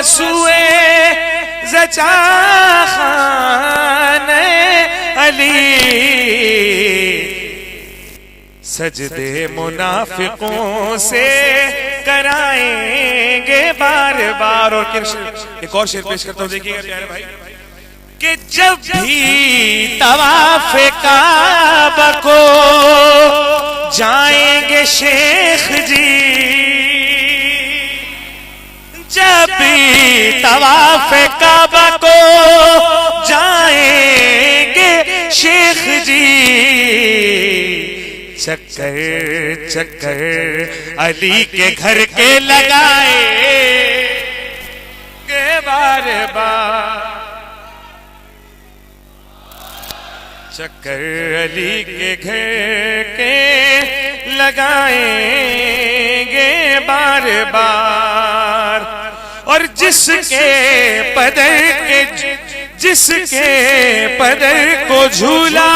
سوئے زچا خانہ علی، سجدے منافقوں سے کرائیں گے بار بار. اور ایک اور شعر پیش کرتا ہوں، دیکھیے گا پیارے بھائی، کہ جب بھی طواف کعبہ کو جائیں گے شیخ جی، جب بھی طواف کعبہ کو جائیں گے شیخ جی، چکر چکر علی کے گھر کے لگائیں گے بار بار، چکر علی کے گھر کے لگائیں گے بار بار. اور جس کے پدر کو جھولا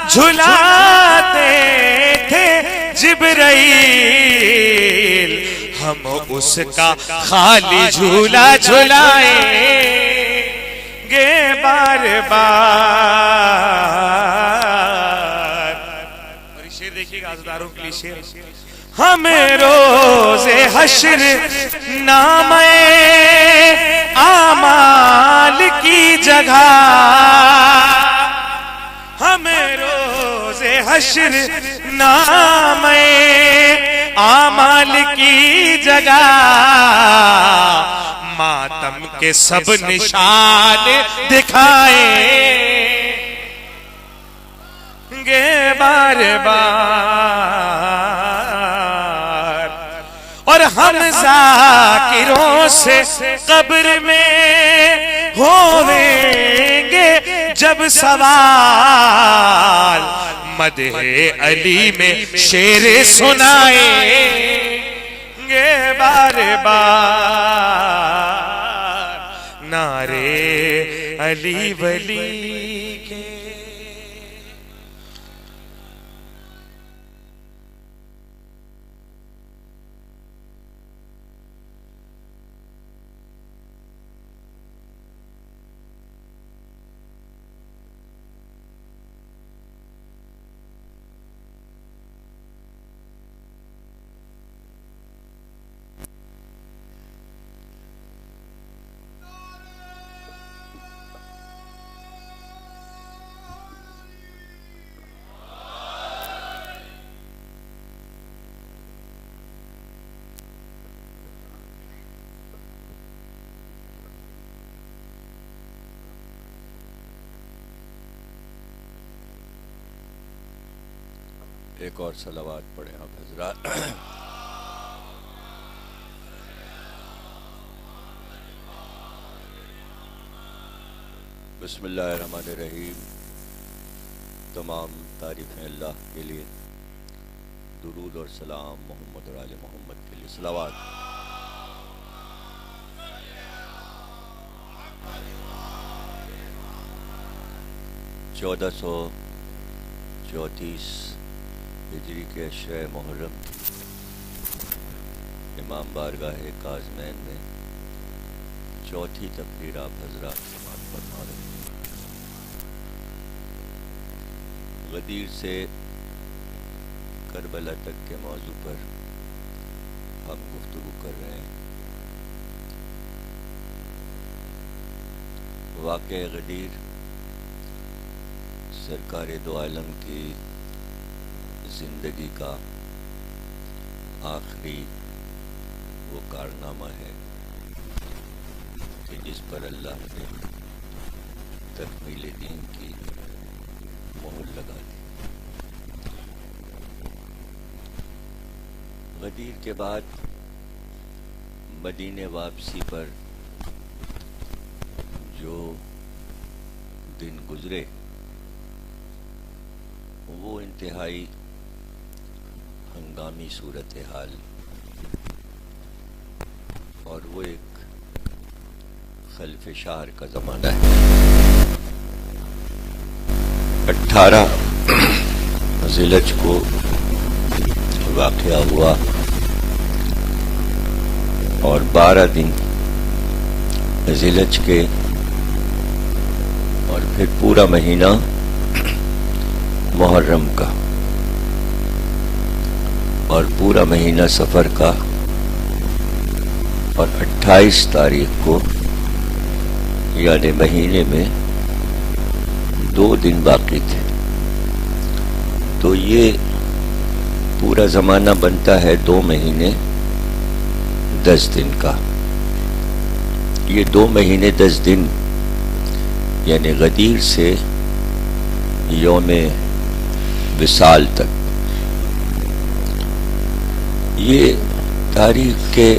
جھلاتے تھے جبرائیل، ہم اس کا خالی جھولا جھلائیں گے بار بار. اور یہ شعر دیکھیے گا عزاداروں کے لیے شعر، ہمیں روز حشر نامہ اعمال کی جگہ، ہمیں روز حشر نامہ اعمال کی جگہ، ماتم کے سب نشان دکھائیں گے بار بار. اور ہم ذاکروں سے قبر میں ہوئیں گے جب سوال، مدح علی میں شعر سنائیں گے بار بار، نعرے علی ولی کے. ایک اور صلوات پڑھیں آپ حضرات. بسم اللہ الرحمن الرحیم. تمام تعریفیں اللہ کے لیے، درود اور سلام محمد اور آل محمد کے لیے. صلوات. 1434 ہجری کے عشرہ محرم امام بارگاہ کاظمین میں چوتھی تقریر آپ حضرات سماعت فرما رہے ہیں. غدیر سے کربلا تک کے موضوع پر ہم گفتگو کر رہے ہیں. واقعہ غدیر سرکار دو عالم کی زندگی کا آخری وہ کارنامہ ہے کہ جس پر اللہ نے تکمیل دین کی مہر لگا دی. غدیر کے بعد مدینے واپسی پر جو دن گزرے وہ انتہائی ہنگامی صورتحال اور وہ ایک خلف شہر کا زمانہ ہے. 18 ذی الحجہ کو واقعہ ہوا اور 12 دن ذیلحج کے اور پھر پورا مہینہ محرم کا اور پورا مہینہ سفر کا اور 28 تاریخ کو یعنی مہینے میں 2 دن باقی تھے، تو یہ پورا زمانہ بنتا ہے 2 مہینے 10 دن کا۔ یہ 2 مہینے 10 دن یعنی غدیر سے یوم وصال تک، یہ تاریخ کے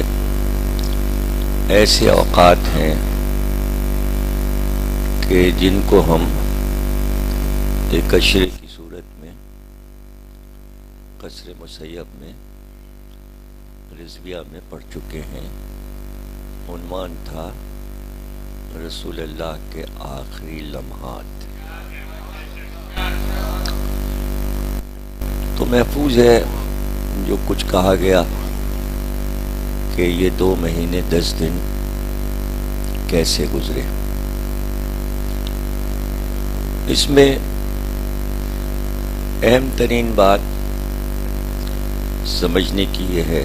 ایسے اوقات ہیں کہ جن کو ہم ایک اشرے کی صورت میں قصر مسیب میں رضویہ میں پڑھ چکے ہیں۔ عنوان تھا رسول اللہ کے آخری لمحات۔ تو محفوظ ہے جو کچھ کہا گیا کہ یہ 2 مہینے 10 دن کیسے گزرے۔ اس میں اہم ترین بات سمجھنے کی یہ ہے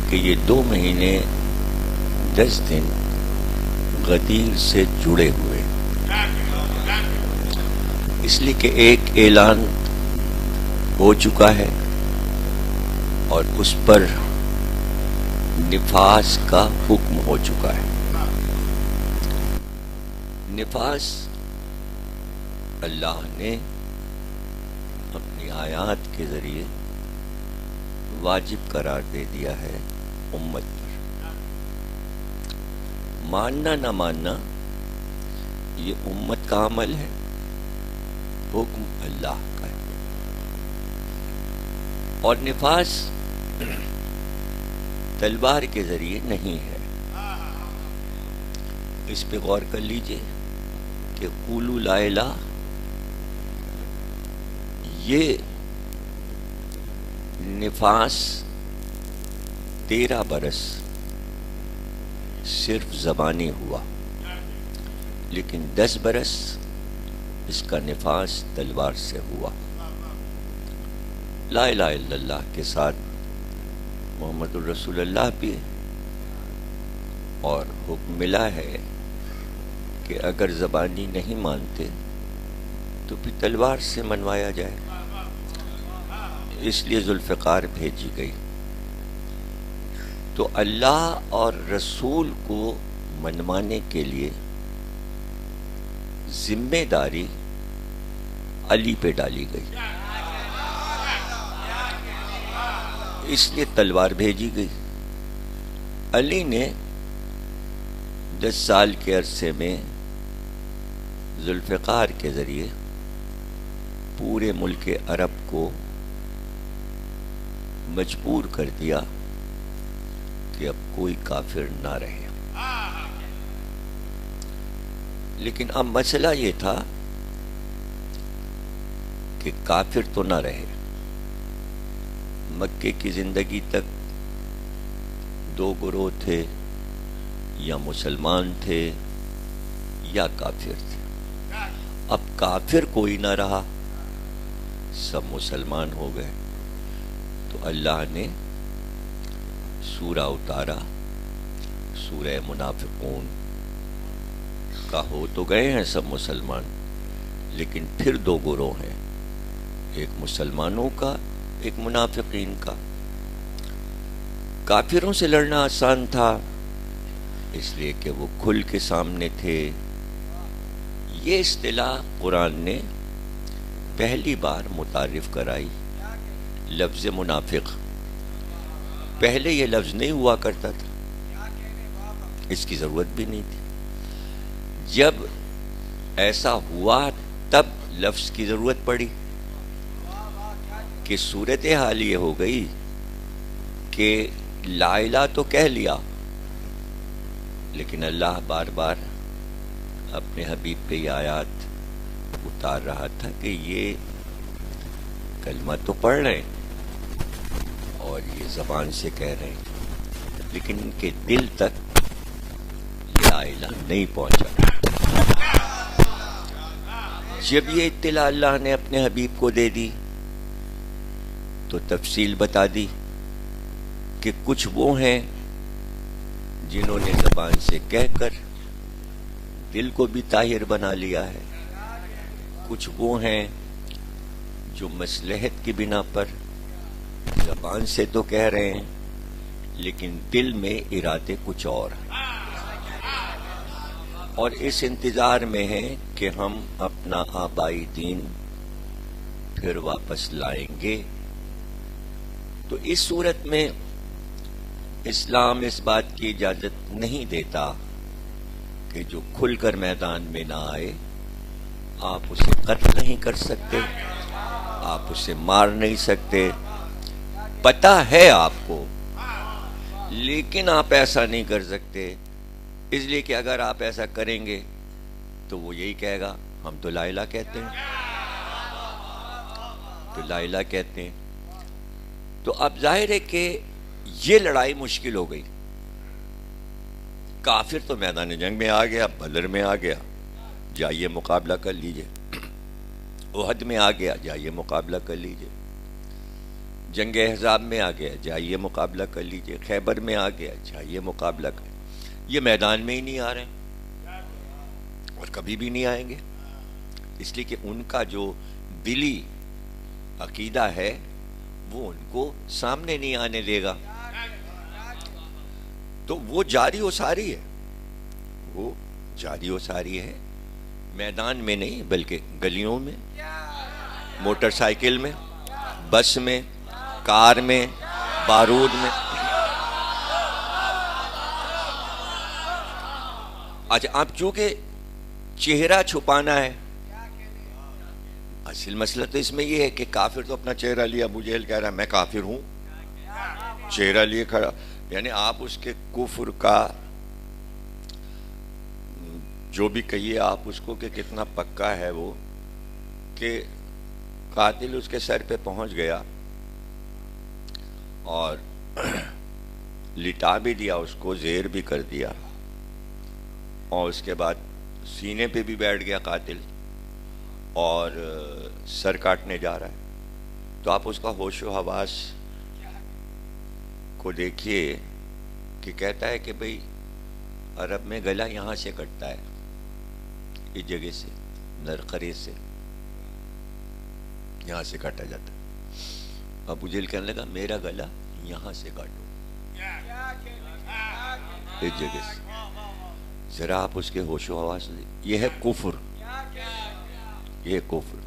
کہ یہ 2 مہینے 10 دن غدیر سے جڑے ہوئے، اس لیے کہ ایک اعلان ہو چکا ہے اور اس پر نفاذ کا حکم ہو چکا ہے۔ نفاذ اللہ نے اپنی آیات کے ذریعے واجب قرار دے دیا ہے امت پر۔ ماننا نہ ماننا یہ امت کا عمل ہے، حکم اللہ کا ہے۔ اور نفاذ تلوار کے ذریعے نہیں ہے۔ اس پہ غور کر لیجئے کہ قولوا لا الہ، یہ نفاذ 13 برس صرف زبانی ہوا، لیکن 10 برس اس کا نفاذ تلوار سے ہوا۔ لا الہ الا اللہ کے ساتھ محمد الرسول اللہ بھی ہے، اور حکم ملا ہے کہ اگر زبانی نہیں مانتے تو پھر تلوار سے منوایا جائے۔ اس لیے ذوالفقار بھیجی گئی۔ تو اللہ اور رسول کو منوانے کے لیے ذمہ داری علی پہ ڈالی گئی، اس لیے تلوار بھیجی گئی۔ علی نے 10 سال کے عرصے میں ذوالفقار کے ذریعے پورے ملک عرب کو مجبور کر دیا کہ اب کوئی کافر نہ رہے۔ لیکن اب مسئلہ یہ تھا کہ کافر تو نہ رہے۔ مکے کی زندگی تک 2 گروہ تھے، یا مسلمان تھے یا کافر تھے۔ اب کافر کوئی نہ رہا، سب مسلمان ہو گئے۔ تو اللہ نے سورہ اتارا، سورہ منافقون کا۔ ہو تو گئے ہیں سب مسلمان، لیکن پھر 2 گروہ ہیں، ایک مسلمانوں کا، ایک منافقین کا۔ کافروں سے لڑنا آسان تھا، اس لیے کہ وہ کھل کے سامنے تھے۔ یہ اصطلاح قرآن نے پہلی بار متعارف کرائی، لفظ منافق۔ پہلے یہ لفظ نہیں ہوا کرتا تھا، اس کی ضرورت بھی نہیں تھی۔ جب ایسا ہوا تب لفظ کی ضرورت پڑی کہ صورتحال یہ ہو گئی کہ لا الہ تو کہہ لیا، لیکن اللہ بار بار اپنے حبیب پہ یہ آیات اتار رہا تھا کہ یہ کلمہ تو پڑھ رہے ہیں اور یہ زبان سے کہہ رہے ہیں، لیکن ان کے دل تک لا الہ نہیں پہنچا۔ جب یہ اطلاع اللہ نے اپنے حبیب کو دے دی تو تفصیل بتا دی کہ کچھ وہ ہیں جنہوں نے زبان سے کہہ کر دل کو بھی طاہر بنا لیا ہے، کچھ وہ ہیں جو مصلحت کی بنا پر زبان سے تو کہہ رہے ہیں لیکن دل میں ارادے کچھ اور ہیں، اور اس انتظار میں ہیں کہ ہم اپنا آبائی دین پھر واپس لائیں گے۔ تو اس صورت میں اسلام اس بات کی اجازت نہیں دیتا کہ جو کھل کر میدان میں نہ آئے آپ اسے قتل نہیں کر سکتے، آپ اسے مار نہیں سکتے، پتہ ہے آپ کو، لیکن آپ ایسا نہیں کر سکتے اس لیے کہ اگر آپ ایسا کریں گے تو وہ یہی کہے گا ہم تو لا الہ کہتے ہیں، تو لا الہ کہتے ہیں۔ تو اب ظاہر ہے کہ یہ لڑائی مشکل ہو گئی۔ کافر تو میدان جنگ میں آ گیا، بدر میں آ گیا، جائیے مقابلہ کر لیجئے، احد میں آ گیا، جائیے مقابلہ کر لیجئے، جنگ احزاب میں آ گیا، جائیے مقابلہ کر لیجئے، خیبر میں آ گیا، جائیے مقابلہ کر۔ یہ میدان میں ہی نہیں آ رہے اور کبھی بھی نہیں آئیں گے، اس لیے کہ ان کا جو دلی عقیدہ ہے وہ ان کو سامنے نہیں آنے دے گا، تو وہ جاری و ساری ہے، وہ جاری و ساری ہے، میدان میں نہیں بلکہ گلیوں میں، موٹر سائیکل میں، بس میں، کار میں، بارود میں۔ اچھا اب چونکہ چہرہ چھپانا ہے، اصل مسئلہ تو اس میں یہ ہے کہ کافر تو اپنا چہرہ لیا، ابو جہل کہہ رہا ہے میں کافر ہوں، چہرہ لیے کھڑا، یعنی آپ اس کے کفر کا جو بھی کہیے آپ اس کو کہ کتنا پکا ہے وہ، کہ قاتل اس کے سر پہ پہنچ گیا اور لٹا بھی دیا اس کو، زیر بھی کر دیا، اور اس کے بعد سینے پہ بھی بیٹھ گیا قاتل اور سر کاٹنے جا رہا ہے، تو آپ اس کا ہوش و حواس کو دیکھیے کہ کہتا ہے کہ بھئی عرب میں گلا یہاں سے کٹتا ہے، اس جگہ سے، نرخرے سے یہاں سے کاٹا جاتا ہے۔ ابو جہل کہنے لگا میرا گلا یہاں سے کاٹو، اس جگہ سے۔ ذرا آپ اس کے ہوش و حواس، یہ ہے کفر، یہ کفر،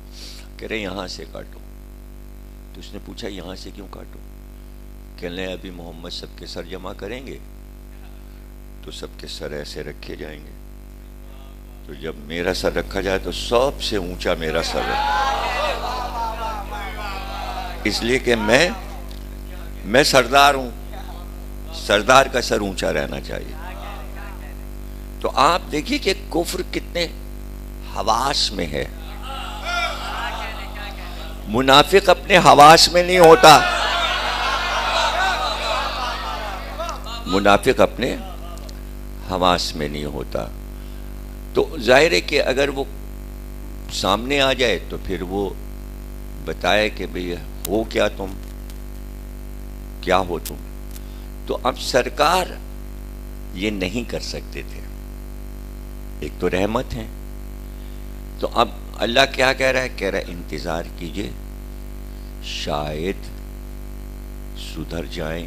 کہہ رہے یہاں سے کاٹو۔ تو اس نے پوچھا یہاں سے کیوں کاٹو؟ کہنے لگے ابھی محمد سب کے سر جمع کریں گے تو سب کے سر ایسے رکھے جائیں گے، تو جب میرا سر رکھا جائے تو سب سے اونچا میرا سر ہے، اس لیے کہ میں سردار ہوں، سردار کا سر اونچا رہنا چاہیے۔ تو آپ دیکھیے کہ کفر کتنے حواس میں ہے، منافق اپنے حواس میں نہیں ہوتا، منافق اپنے حواس میں نہیں ہوتا۔ تو ظاہر ہے کہ اگر وہ سامنے آ جائے تو پھر وہ بتائے کہ بھئی ہو کیا تم، کیا ہو تم، تو اب سرکار یہ نہیں کر سکتے تھے، ایک تو رحمت ہے، تو اب اللہ کیا کہہ رہا ہے؟ کہہ رہا ہے انتظار کیجئے، شاید سدھر جائیں۔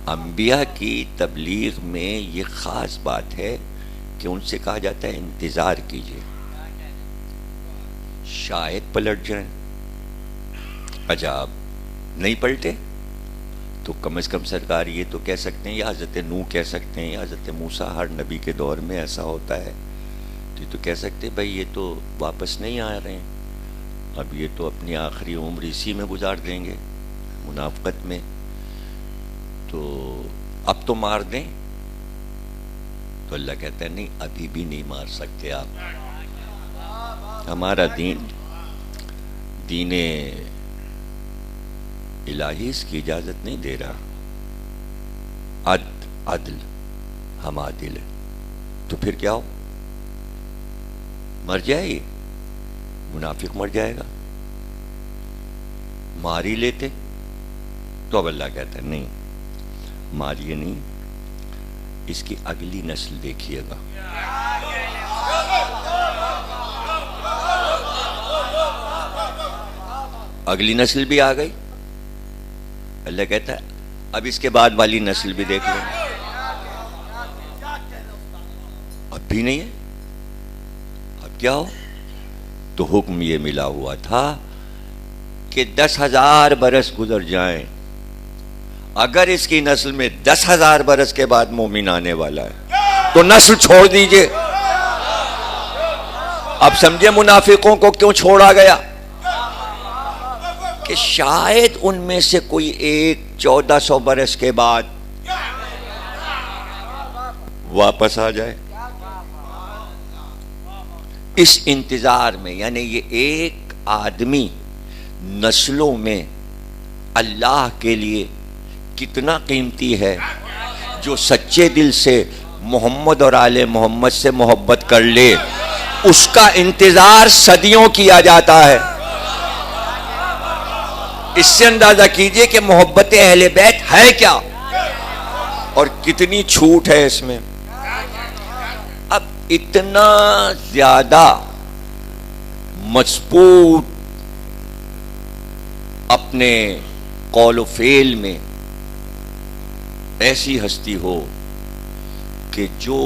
انبیاء کی تبلیغ میں یہ خاص بات ہے کہ ان سے کہا جاتا ہے انتظار کیجئے، شاید پلٹ جائیں۔ عجاب نہیں پلٹے تو کم از کم سرکار یہ تو کہہ سکتے ہیں، یا حضرت نوح کہہ سکتے ہیں، یا حضرت موسیٰ، ہر نبی کے دور میں ایسا ہوتا ہے، تو یہ تو کہہ سکتے ہیں بھائی یہ تو واپس نہیں آ رہے ہیں، اب یہ تو اپنی آخری عمر اسی میں گزار دیں گے، منافقت میں، تو اب تو مار دیں۔ تو اللہ کہتا ہے نہیں، ابھی بھی نہیں مار سکتے آپ، ہمارا دین الہی اس کی اجازت نہیں دے رہا، عدل ہم عادل ہیں، تو پھر کیا ہو؟ مر جائے یہ منافق، مر جائے گا. مار ہی لیتے تو اب اللہ کہتا ہے نہیں، ماریے نہیں، اس کی اگلی نسل دیکھیے گا. اگلی نسل بھی آ گئی. اللہ کہتا ہے اب اس کے بعد والی نسل بھی دیکھ لیں. اب بھی نہیں ہے. اب کیا ہو؟ تو حکم یہ ملا ہوا تھا کہ 10,000 برس گزر جائیں، اگر اس کی نسل میں 10,000 برس کے بعد مومن آنے والا ہے تو نسل چھوڑ دیجئے. اب سمجھے منافقوں کو کیوں چھوڑا گیا؟ کہ شاید ان میں سے کوئی ایک 1400 برس کے بعد واپس آ جائے. اس انتظار میں، یعنی یہ ایک آدمی نسلوں میں اللہ کے لیے کتنا قیمتی ہے، جو سچے دل سے محمد اور آل محمد سے محبت کر لے، اس کا انتظار صدیوں کیا جاتا ہے. اس سے اندازہ کیجئے کہ محبت اہل بیت ہے کیا اور کتنی چھوٹ ہے اس میں. اب اتنا زیادہ مضبوط اپنے قول و فعل میں ایسی ہستی ہو کہ جو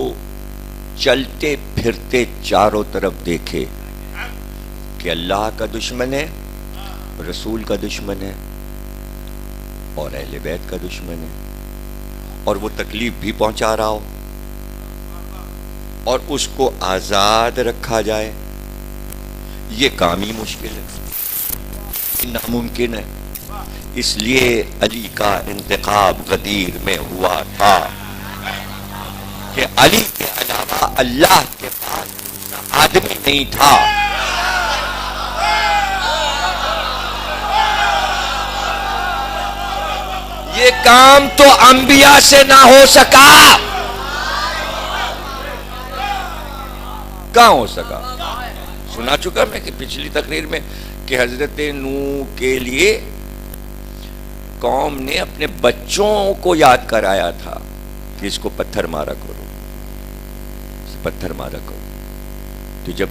چلتے پھرتے چاروں طرف دیکھے کہ اللہ کا دشمن ہے، رسول کا دشمن ہے اور اہل بیت کا دشمن ہے، اور وہ تکلیف بھی پہنچا رہا ہو اور اس کو آزاد رکھا جائے، یہ کام ہی مشکل ہے، ناممکن ہے. اس لیے علی کا انتخاب غدیر میں ہوا تھا کہ علی کے علاوہ اللہ کے پاس آدمی نہیں تھا. یہ کام تو انبیاء سے نہ ہو سکا. کہاں ہو سکا؟ سنا چکا میں کہ پچھلی تقریر میں کہ حضرت نوح کے لیے قوم نے اپنے بچوں کو یاد کرایا تھا کہ اس کو پتھر مارا کرو، پتھر مارا کرو. تو جب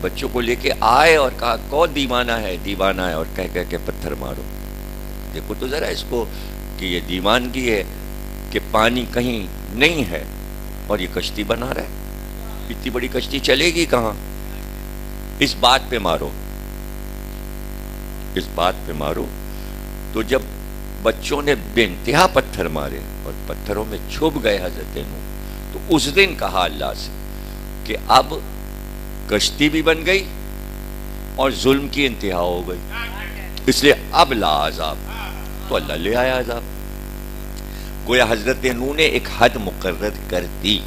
بچوں کو لے کے آئے اور کہا کون دیوانہ ہے، دیوانہ ہے، اور کہہ کہہ کے پتھر مارو. دیکھو تو ذرا اس کو کہ یہ دیوانگی ہے کہ پانی کہیں نہیں ہے اور یہ کشتی بنا رہا ہے. اتنی بڑی کشتی چلے گی کہاں؟ اس بات پہ مارو، اس بات پہ مارو. تو جب بچوں نے بے انتہا پتھر مارے اور پتھروں میں چھپ گئے حضرت نوح، تو اس دن کہا اللہ سے کہ اب کشتی بھی بن گئی اور ظلم کی انتہا ہو گئی، اس لیے اب لا عذاب. تو اللہ لے آیا عذاب. گویا حضرت نوح نے ایک حد مقرر کر دی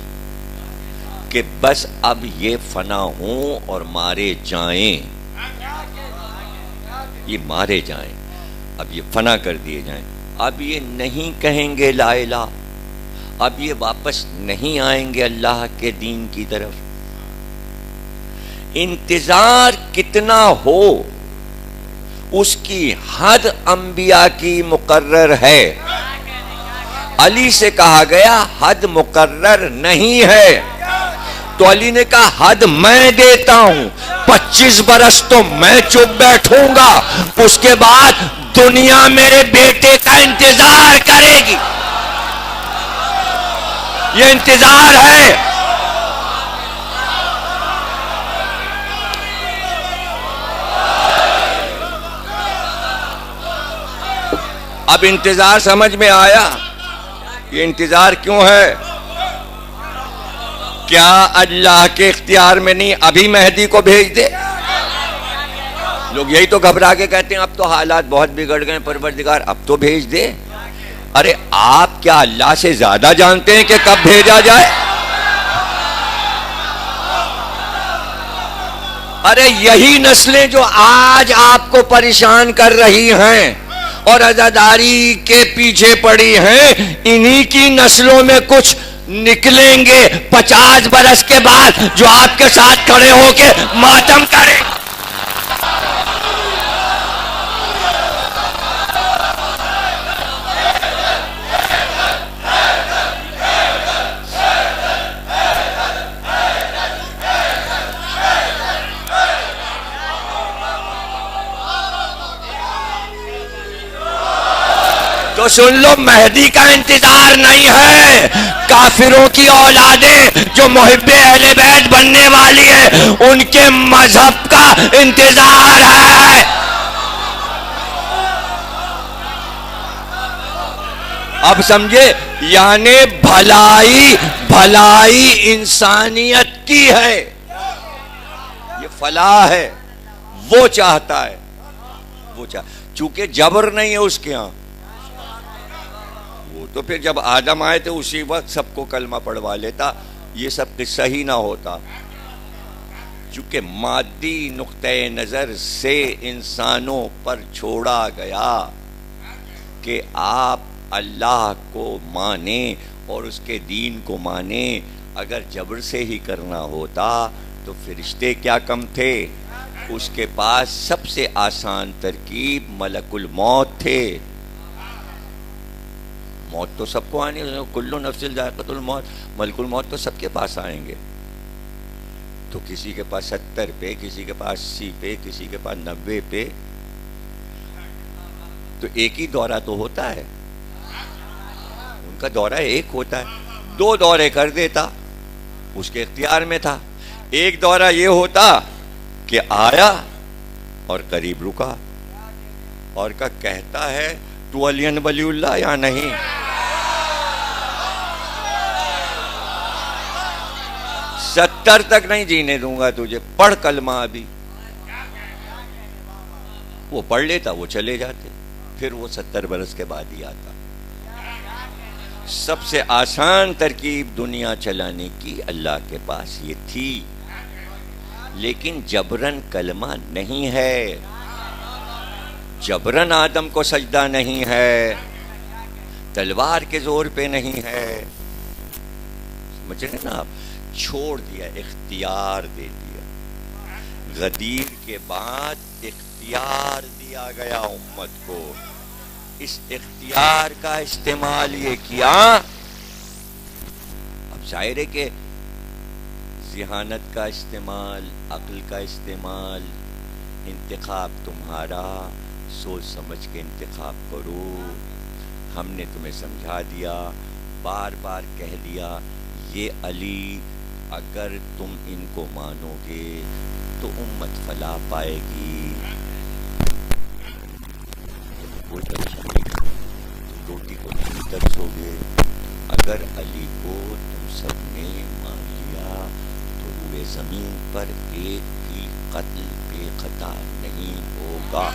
کہ بس اب یہ فنا ہوں اور مارے جائیں، یہ مارے جائیں، اب یہ فنا کر دیے جائیں. اب یہ نہیں کہیں گے لا الہ، اب یہ واپس نہیں آئیں گے اللہ کے دین کی طرف. انتظار کتنا ہو اس کی حد انبیاء کی مقرر ہے. علی سے کہا گیا حد مقرر نہیں ہے، تو علی نے کہا حد میں دیتا ہوں، 25 برس تو میں چپ بیٹھوں گا، اس کے بعد دنیا میرے بیٹے کا انتظار کرے گی. یہ انتظار ہے. اب انتظار سمجھ میں آیا؟ یہ انتظار کیوں ہے؟ کیا اللہ کے اختیار میں نہیں ابھی مہدی کو بھیج دے؟ لوگ یہی تو گھبرا کے کہتے ہیں اب تو حالات بہت بگڑ گئے پروردگار اب تو بھیج دے. ارے آپ کیا اللہ سے زیادہ جانتے ہیں کہ کب بھیجا جائے؟ ارے یہی نسلیں جو آج آپ کو پریشان کر رہی ہیں اور عزاداری کے پیچھے پڑی ہیں، انہی کی نسلوں میں کچھ نکلیں گے 50 برس کے بعد جو آپ کے ساتھ کھڑے ہو کے ماتم کریں. تو سن لو، مہدی کا انتظار نہیں ہے، کافروں کی اولادیں جو محب اہل بیت بننے والی ہیں ان کے مذہب کا انتظار ہے. اب سمجھے، یعنی بھلائی انسانیت کی ہے، یہ فلاح ہے، وہ چاہتا ہے، چونکہ جبر نہیں ہے اس کے ہاں. تو پھر جب آدم آئے تھے اسی وقت سب کو کلمہ پڑھوا لیتا، یہ سب قصہ ہی نہ ہوتا. چونکہ مادی نقطہ نظر سے انسانوں پر چھوڑا گیا کہ آپ اللہ کو مانیں اور اس کے دین کو مانیں. اگر جبر سے ہی کرنا ہوتا تو فرشتے کیا کم تھے، اس کے پاس سب سے آسان ترکیب ملک الموت تھے. موت تو سب کو آنی، کلو نفس ذائقۃ الموت، ملک الموت تو سب کے پاس آئیں گے. تو کسی کے پاس 70 پہ، کسی کے پاس 80 پہ، کسی کے پاس 90 پہ. تو ایک ہی دورہ تو ہوتا ہے، ان کا دورہ ایک ہوتا ہے. 2 دورے کر دیتا، اس کے اختیار میں تھا. ایک دورہ یہ ہوتا کہ آیا اور قریب رکا اور کا کہتا ہے تو علی ولی اللہ یا نہیں. 70 تک نہیں جینے دوں گا تجھے، پڑھ کلمہ ابھی. وہ پڑھ لیتا، وہ چلے جاتے، پھر وہ 70 برس کے بعد ہی آتا. سب سے آسان ترکیب دنیا چلانے کی اللہ کے پاس یہ تھی، لیکن جبرن کلمہ نہیں ہے، جبرن آدم کو سجدہ نہیں ہے، تلوار کے زور پہ نہیں ہے. سمجھ رہے نا آپ؟ چھوڑ دیا، اختیار دے دیا. غدیر کے بعد اختیار دیا گیا امت کو. اس اختیار کا استعمال یہ کیا. اب ظاہر ہے کہ ذہانت کا استعمال، عقل کا استعمال، انتخاب تمہارا، سوچ سمجھ کے انتخاب کرو. ہم نے تمہیں سمجھا دیا، بار بار کہہ دیا، یہ علی اگر تم ان کو مانو گے تو امت فلاح پائے گی. تم روٹی کو نہیں ترسو گے. اگر علی کو تم سب نے مان لیا تو روئے زمین پر ایک بھی قتل بے خطا نہیں ہوگا.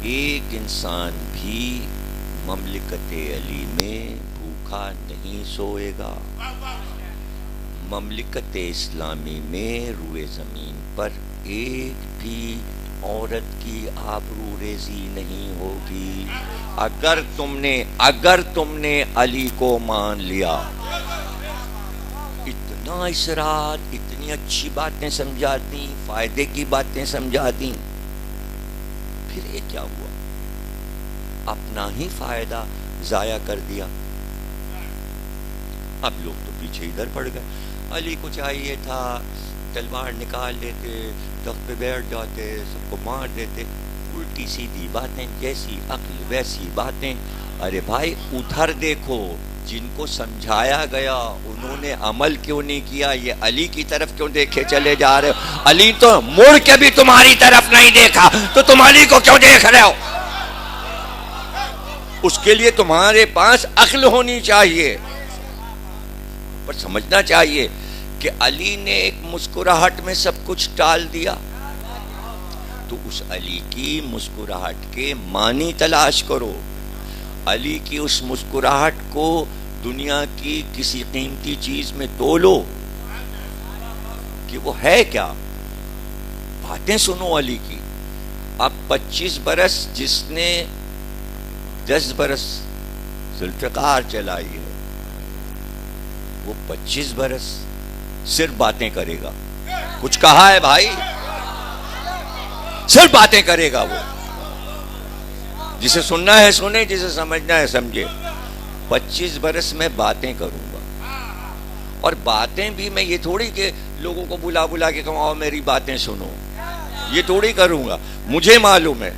ایک انسان بھی مملکت علی میں بھوکا نہیں سوئے گا. مملکت اسلامی میں روئے زمین پر ایک بھی عورت کی آبرو ریزی نہیں ہوگی. اگر تم نے علی کو مان لیا. اتنا اصرار، اتنی اچھی باتیں سمجھاتی، فائدے کی باتیں سمجھاتی، پھر یہ کیا ہوا؟ اپنا ہی فائدہ ضائع کر دیا. اب لوگ تو پیچھے ادھر پڑ گئے. علی کو چاہیے تھا تلوار نکال لیتے، تخت پہ بیٹھ جاتے، سب کو مار دیتے. الٹی سیدھی باتیں، جیسی عقل ویسی باتیں. ارے بھائی ادھر دیکھو، جن کو سمجھایا گیا انہوں نے عمل کیوں نہیں کیا؟ یہ علی کی طرف کیوں دیکھے چلے جا رہے ہو؟ علی تو مڑ کے بھی تمہاری طرف نہیں دیکھا، تو تم علی کو کیوں دیکھ رہے ہو؟ اس کے لیے تمہارے پاس عقل ہونی چاہیے، پر سمجھنا چاہیے کہ علی نے ایک مسکراہٹ میں سب کچھ ٹال دیا. تو اس علی کی مسکراہٹ کے معنی تلاش کرو. علی کی اس مسکراہٹ کو دنیا کی کسی قیمتی چیز میں تولو کہ وہ ہے کیا. باتیں سنو علی کی. اب 25 برس جس نے 10 برس ذوالفقار چلائی ہے، وہ 25 برس صرف باتیں کرے گا. کچھ کہا ہے بھائی؟ صرف باتیں کرے گا وہ. جسے سننا ہے سنے، جسے سمجھنا ہے سمجھے. 25 برس میں باتیں کروں گا، اور باتیں بھی میں یہ تھوڑی کہ لوگوں کو بلا بلا کے کہوں آؤ میری باتیں سنو، یہ تھوڑی کروں گا. مجھے معلوم ہے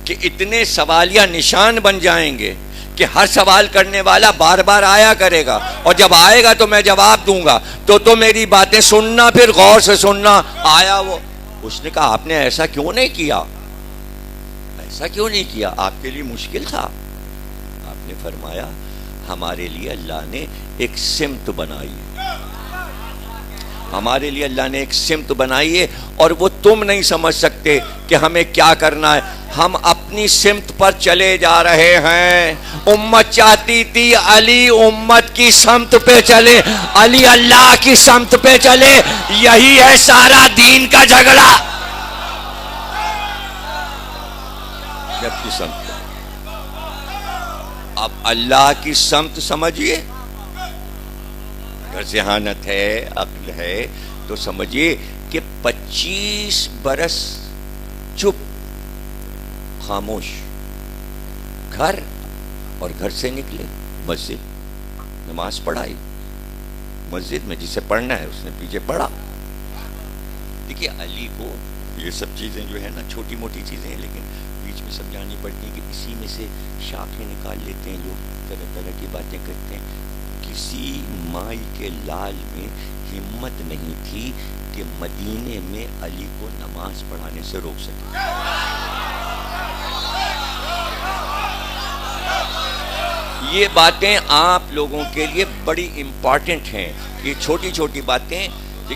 کہ اتنے سوالیہ نشان بن جائیں گے کہ ہر سوال کرنے والا بار بار آیا کرے گا، اور جب آئے گا تو میں جواب دوں گا. تو میری باتیں سننا، پھر غور سے سننا. آیا وہ، اس نے کہا آپ نے ایسا کیوں نہیں کیا، ایسا کیوں نہیں کیا، آپ کے لیے مشکل تھا. آپ نے فرمایا ہمارے لیے اللہ نے ایک سمت بنائی ہے، ہمارے لیے اللہ نے ایک سمت بنائی ہے، اور وہ تم نہیں سمجھ سکتے کہ ہمیں کیا کرنا ہے. ہم اپنی سمت پر چلے جا رہے ہیں. امت چاہتی تھی علی امت کی سمت پہ چلے، علی اللہ کی سمت پہ چلے. یہی ہے سارا دین کا جھگڑا. جب کی سمت، اب اللہ کی سمت سمجھیے. اگر ذہانت ہے، عقل ہے، تو سمجھیے کہ 25 برس چپ، خاموش، گھر، اور گھر سے نکلے مسجد، نماز پڑھائی مسجد میں. جسے پڑھنا ہے اس نے پیچھے پڑھا. دیکھیے علی کو یہ سب چیزیں جو ہے نا چھوٹی موٹی چیزیں ہیں، لیکن بیچ میں سمجھانی پڑتی ہیں کہ اسی میں سے شاخیں نکال لیتے ہیں لوگ، طرح طرح کی باتیں کرتے ہیں. کسی مائی کے لال میں ہمت نہیں تھی کہ مدینے میں علی کو نماز پڑھانے سے روک سکے. یہ باتیں آپ لوگوں کے لیے بڑی امپورٹنٹ ہیں. یہ چھوٹی چھوٹی باتیں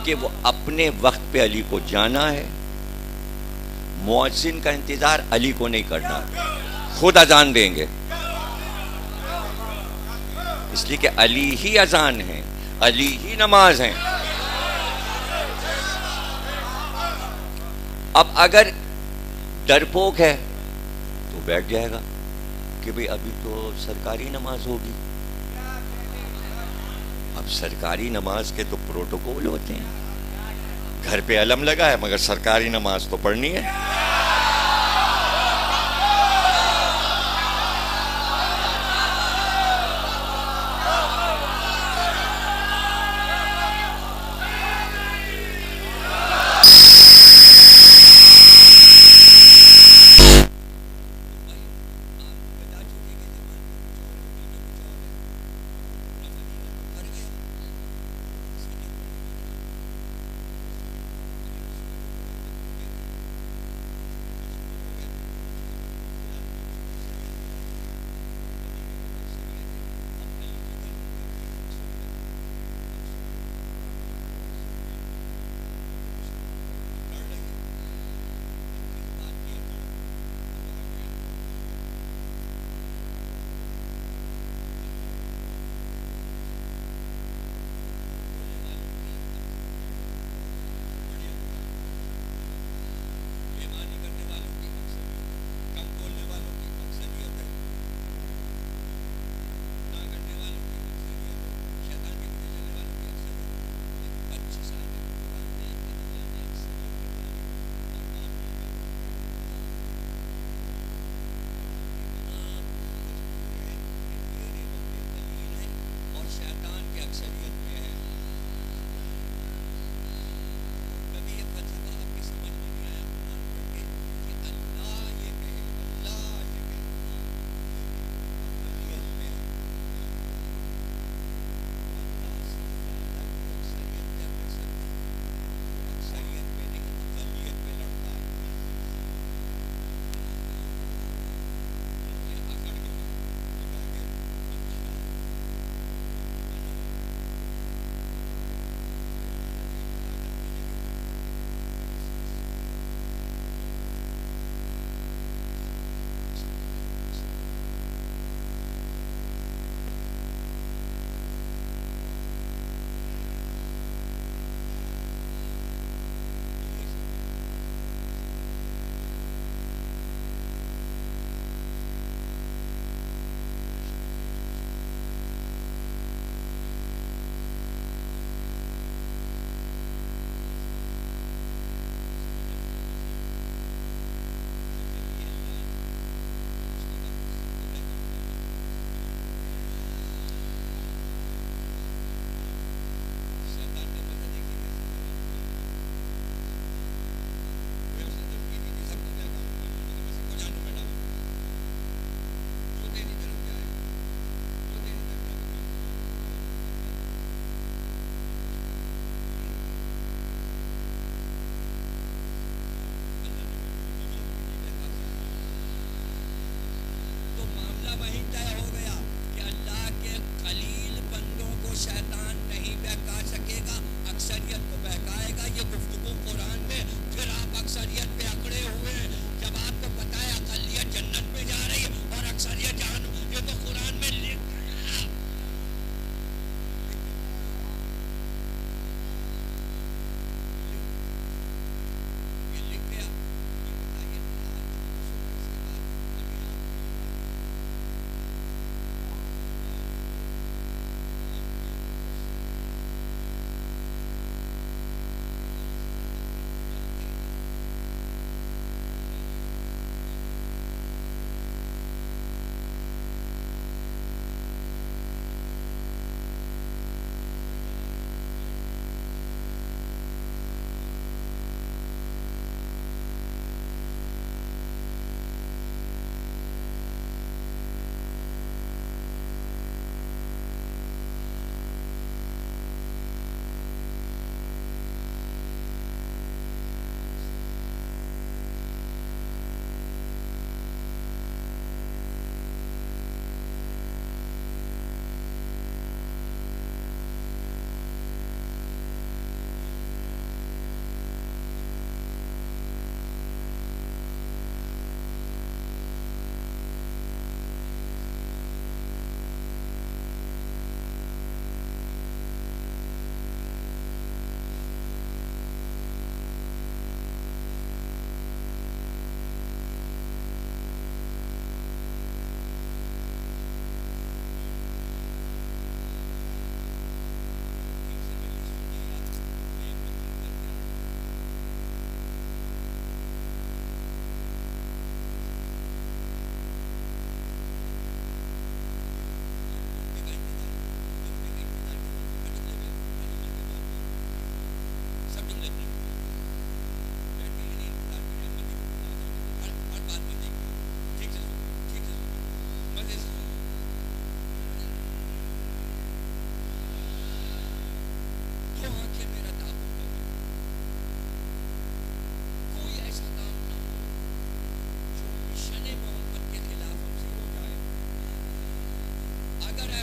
کہ وہ اپنے وقت پہ علی کو جانا ہے. مؤذن کا انتظار علی کو نہیں کرنا، خود اذان دیں گے. اس لیے کہ علی ہی اذان ہے، علی ہی نماز ہے. اب اگر ڈرپوک ہے تو بیٹھ جائے گا کہ بھئی ابھی تو سرکاری نماز ہوگی. اب سرکاری نماز کے تو پروٹوکول ہوتے ہیں. گھر پہ علم لگا ہے مگر سرکاری نماز تو پڑھنی ہے.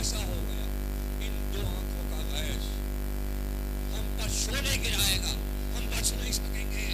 ایسا ہو گیا ان دو آنکھوں کا غیظ ہم پر شعلے گرائے گا، ہم بچ نہیں سکیں گے.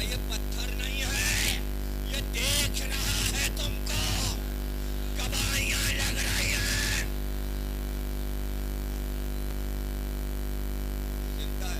یہ پتھر نہیں ہے، یہ دیکھ رہا ہے تم کو، گواہیاں لگ رہی ہیں، زندہ ہے۔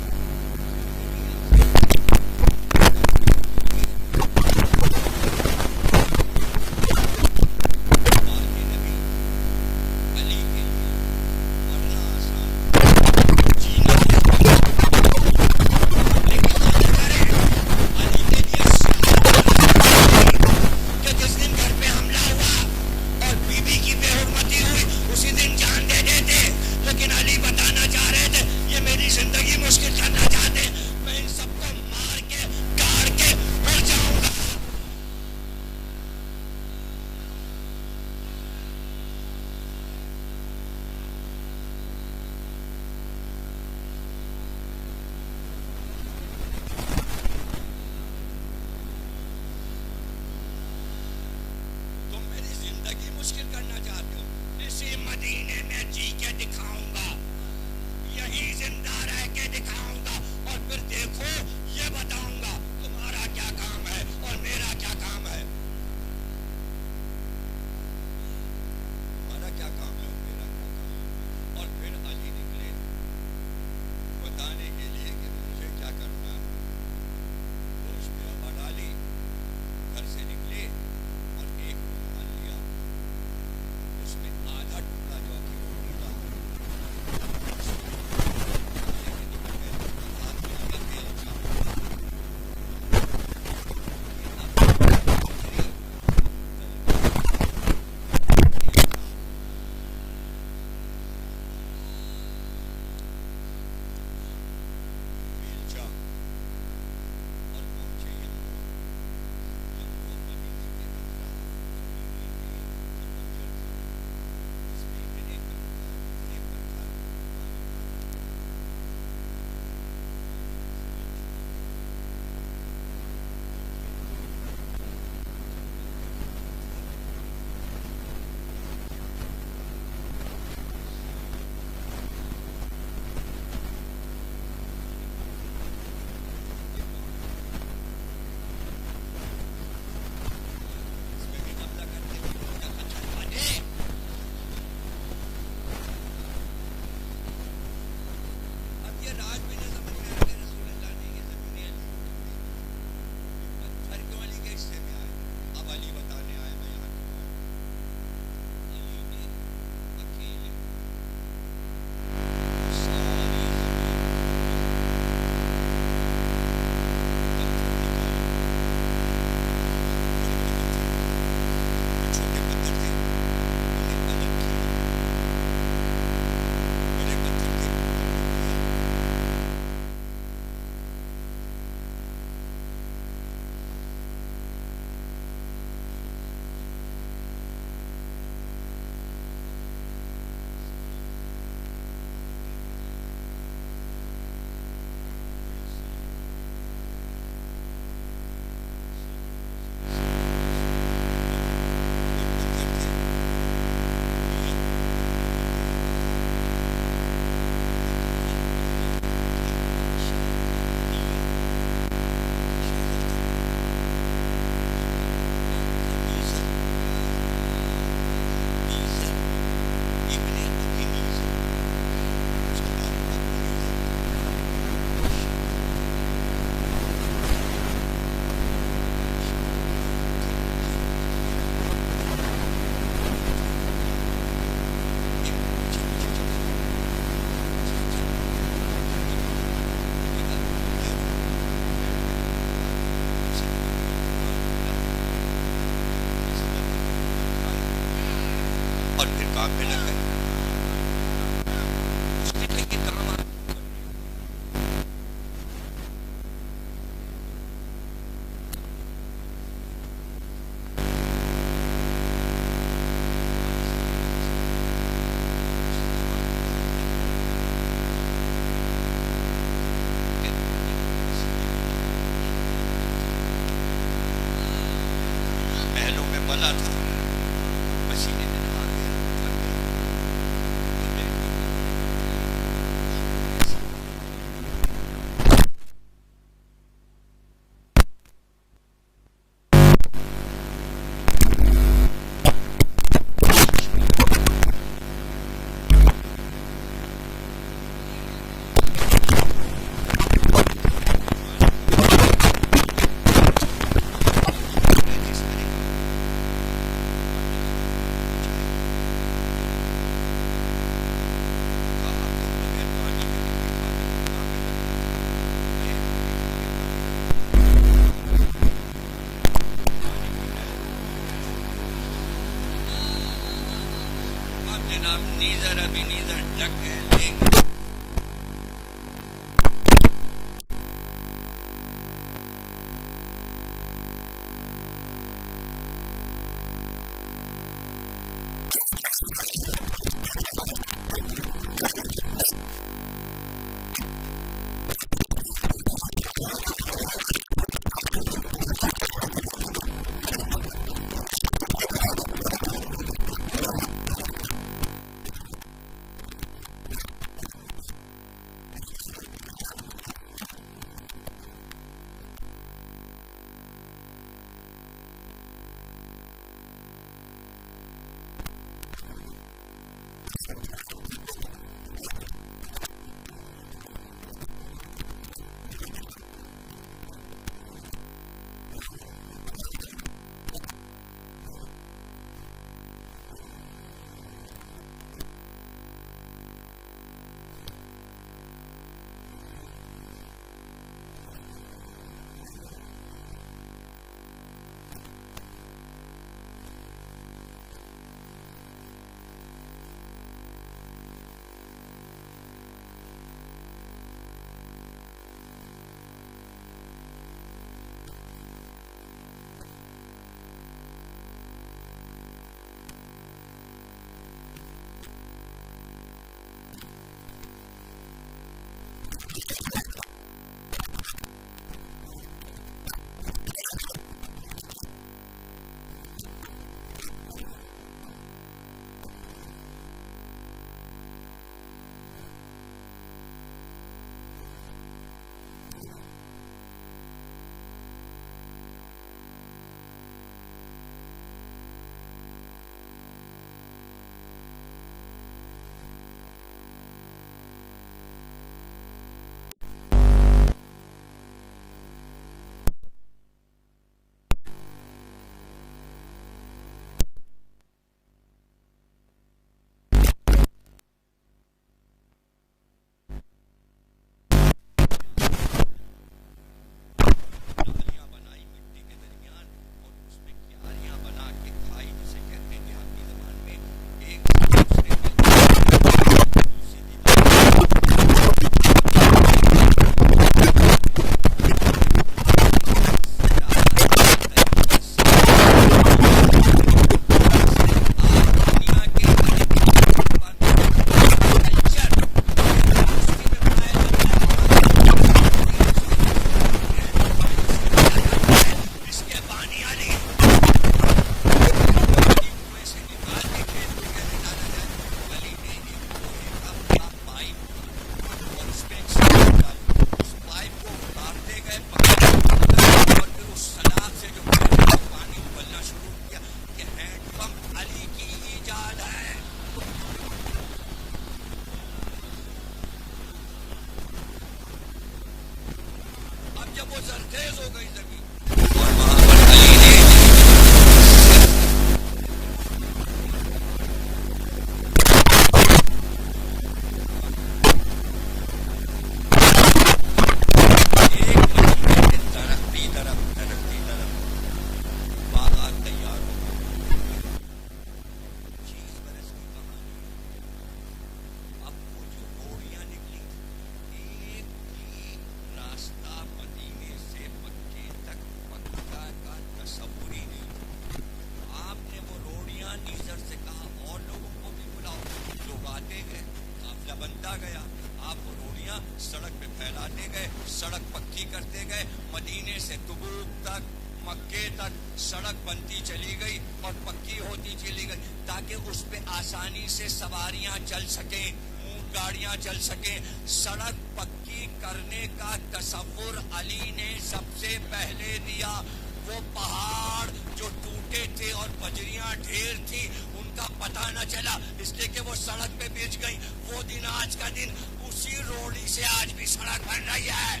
چل سکے. سڑک پکی کرنے کا تصور علی نے سب سے پہلے دیا. وہ پہاڑ جو ٹوٹے تھے اور بجریاں ڈھیر تھی ان کا پتہ نہ چلا اس لیے کہ وہ سڑک پہ بچ گئی. وہ دن آج کا دن اسی روڑی سے آج بھی سڑک بن رہی ہے.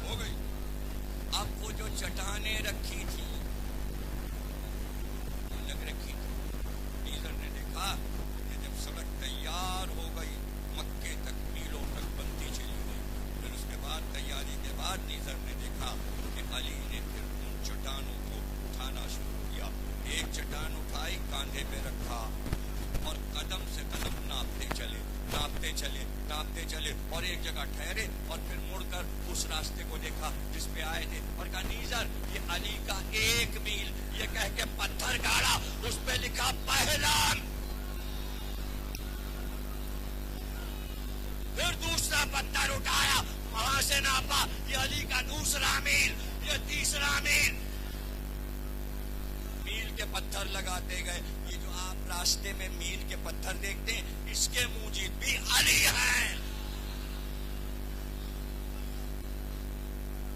ہو گئی. اب وہ جو چٹانیں رکھی تھی لگ رکھی تھی نیزر نے دیکھا کہ جب سڑک تیار ہو گئی مکے تک میلوں تک بنتی چلی گئی. پھر اس کے بعد تیاری کے بعد نیزر نے دیکھا کہ علی نے پھر ان چٹانوں کو اٹھانا شروع کیا. ایک چٹان اٹھائی کاندھے پہ رکھا اور قدم سے قدم ناپتے چلے ناپتے چلے اور ایک جگہ ٹھہرے اور پھر مڑ کر اس راستے کو دیکھا جس پہ آئے تھے اور کہا نیزر یہ علی کا 1 میل. یہ کہہ کے پتھر گاڑا اس پہ لکھا پہلان. حسین آپا، یہ علی کا دوسرا میل، یہ تیسرا میل. میل کے پتھر لگاتے گئے. یہ جو آپ راستے میں میل کے پتھر دیکھتے ہیں، اس کے موجد بھی علی ہیں.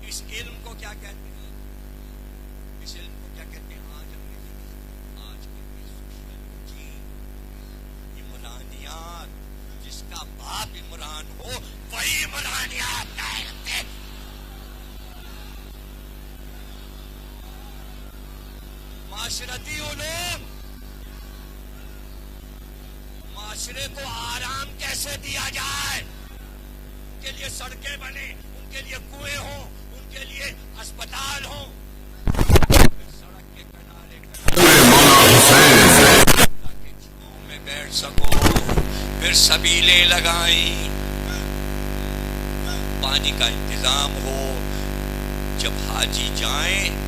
اس علم کو کیا کہتے ہیں؟ اس علم کو کیا کہتے ہیں؟ آج کے سوشیالوجی، عمرانیات. جس کا باپ عمران ہو وہی عمرانیات کا علم ہے. معاشرتی علوم، معاشرے کو آرام کیسے دیا جائے، ان کے لیے سڑکیں بنے، ان کے لیے کنویں ہوں، ان کے لیے اسپتال ہوں، سڑک کے کنارے تاکہ چھاؤں میں بیٹھ سکو. پھر سبیلیں لگائیں، پانی کا انتظام ہو. جب حاجی جائیں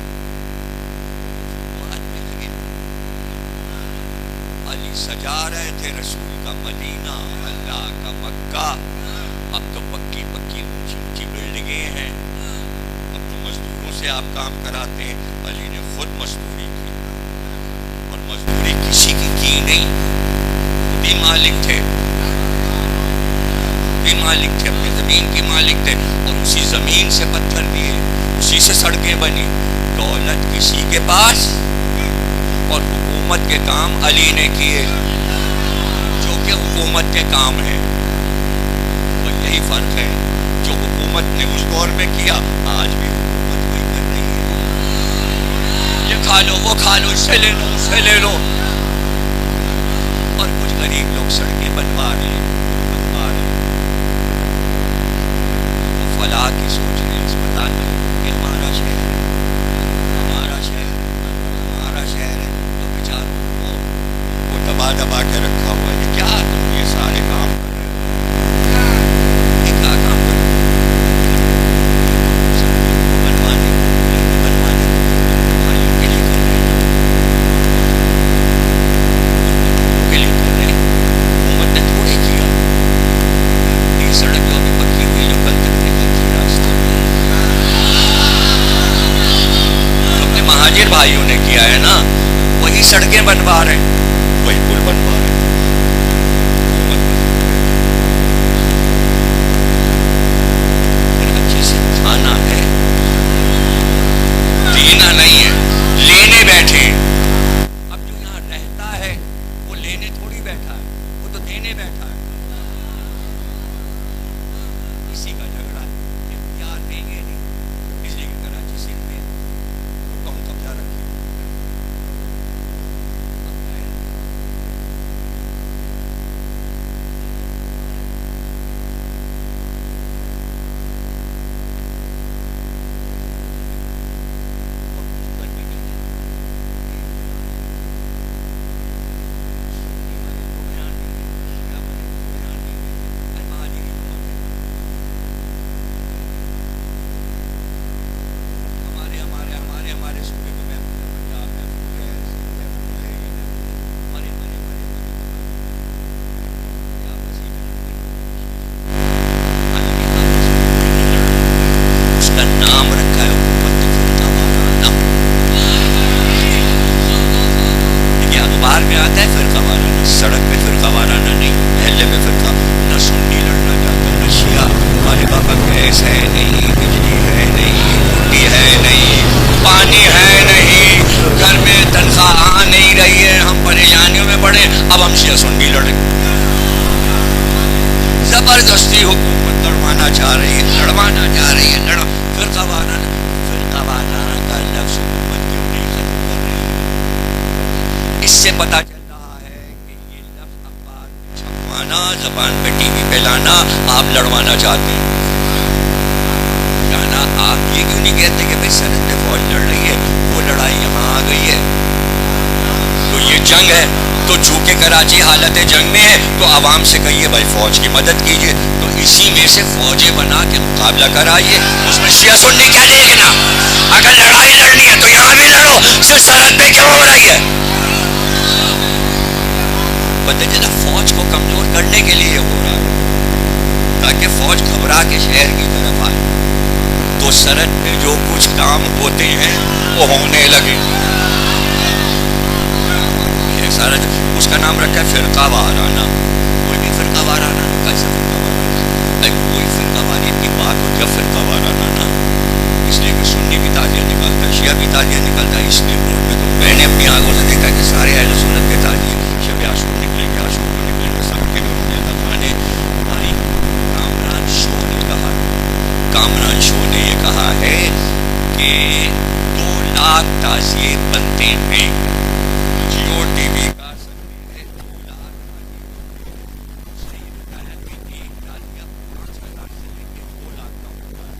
علی سجا رہے تھے رسول کا مدینہ، اللہ کا مکہ. اب تو پکی پکی اونچی اونچی بلڈنگیں ہیں. اب تو مزدوروں سے آپ کام کراتے ہیں. علی نے خود مزدوری کی، اور مزدوری کسی کی نہیں، خود ہی مالک تھے، مالک تھے، اپنی زمین کی مالک تھے. اور اسی زمین سے پتھر دیے، اسی سے سڑکیں بنی. دولت کسی کے پاس اور حکومت کے کام علی نے کیے، جو کہ حکومت کے کام ہیں. تو یہی فرق ہے، جو حکومت نے اس دور میں کیا آج بھی حکومت وہی کر رہی ہے. یہ کھا لو، وہ کھا لو، اس سے لے لو، اس سے لے لو. اور کچھ غریب لوگ سڑکیں بنوا رہے ہیں. فلاح کی سوچ رہے ہیں، اسپتال میں. یہ ہمارا شہر ہے، ہمارا شہر، ہمارا شہر ہے. تو بیچاروں کو دبا دبا کے رکھا ہوا ہے. کیا تم یہ سارے کام کر رہے ہو؟ یہ کیا کام کر رہے ہو؟ بنوانے بھائیوں کے لیے کر رہے ہیں، کے لیے کر رہے ہیں. حکومت نے تھوڑے کیا. یہ سڑک جو ابھی پکی ہوئی، جو کل تک اپنے مہاجر بھائیوں نے کیا ہے نا، وہی سڑکیں بنوا رہے ہیں، وہی پل بنوا رہے ہیں. اچھے سے کھانا ہے، دینا نہیں ہے، لینے بیٹھے. اب جو یہاں رہتا ہے وہ لینے تھوڑی بیٹھا ہے، وہ تو دینے بیٹھا ہے. اسی کا جھگڑا ہے. اختیار دیں گے نہیں، اس لیے کہ کراچی سندھ میں کم قبضہ رکھے. زبردستی حکومت لڑوانا چاہ رہی ہے. فرقہ وارانہ کا لفظ حکومت کیوں نہیں ختم کر رہی ہے؟ اس سے پتہ چل رہا ہے کہ یہ لفظ اخبار میں چھپوانا، زبان پہ ٹی وی پہ لانا، آپ لڑوانا چاہتے ہیں. جانا آپ یہ کیوں نہیں کہتے کہ بھائی سرحد پہ فوج لڑ رہی ہے، وہ لڑائی یہاں آ گئی ہے تو یہ جنگ ہے، تو چونکہ کراچی حالت جنگ میں ہے تو عوام سے کہیے بھائی فوج کی مدد کیجیے. تو اسی میں سے فوجیں بنا کے مقابلہ کرائیے. اس میں شیعہ سنی کیا دیکھنا؟ اگر لڑائی لڑنی ہے تو یہاں بھی لڑو، صرف سرحد پہ کیوں ہو رہی ہے؟ پتہ چلا فوج کو کمزور کرنے کے لیے ہو رہا ہے، تاکہ فوج گھبرا کے شہر کی طرف آئے. تو سرحد میں جو کچھ کام ہوتے ہیں وہ ہونے لگے. یہ سارا اس کا نام رکھا ہے فرقہ وارانہ. کوئی بھی فرقہ وارانہ کیسا فرقہ وارانہ؟ کوئی فرقہ واریت کی بات ہو جب فرقہ وارانہ نا، اس لیے کہ سنی بھی تعلیہ نکالتا ہے، شیعہ بھی تعلیہ نکالتا ہے. اس لیے بورڈ میں تو میں نے اپنی آنکھوں سے دیکھا کہ سارے اہل سنت کے تعلیہ شب عاشور نکلیں گے، عاشور کو نکلیں گے، سب کے گھروں میں دکھانے. کامران شو نے کہا، کامران شو نے یہ کہا ہے کہ 2 لاکھ تعزیے بنتے ہیں. جیو ٹی وی کا سکتے ہیں 2 لاکھ. اس نے یہ بتایا کہ ایک تعزیہ 5,000 سے لے کے 2 لاکھ کا ہوتا ہے.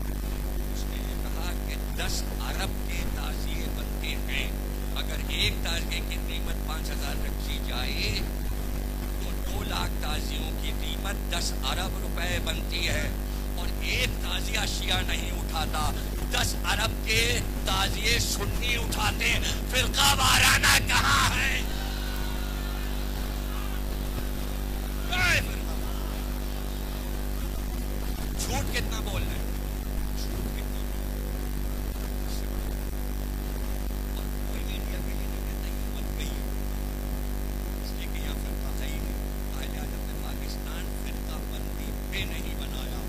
اس نے یہ کہا کہ 10 ارب کے تعزیے بنتے ہیں. اگر ایک تعزیے کی قیمت 5,000 رکھی جائے تو 2 لاکھ تعزیوں کی قیمت 10 ارب روپے بنتی ہے. اور ایک تعزیہ شیعہ نہیں اٹھاتا، 10 ارب کے تعزیے سنی اٹھاتے. فرقہ وارانہ کہاں ہے؟ جھوٹ کتنا بول رہے ہیں، جھوٹ کتنا اور کوئی میڈیا بھی نہیں کہتا یہ مت کہیے، اس لیے کہ یہاں فرقہ ہے ہی نہیں. قائد اعظم نے پاکستان فرقہ بندی پہ نہیں بنایا.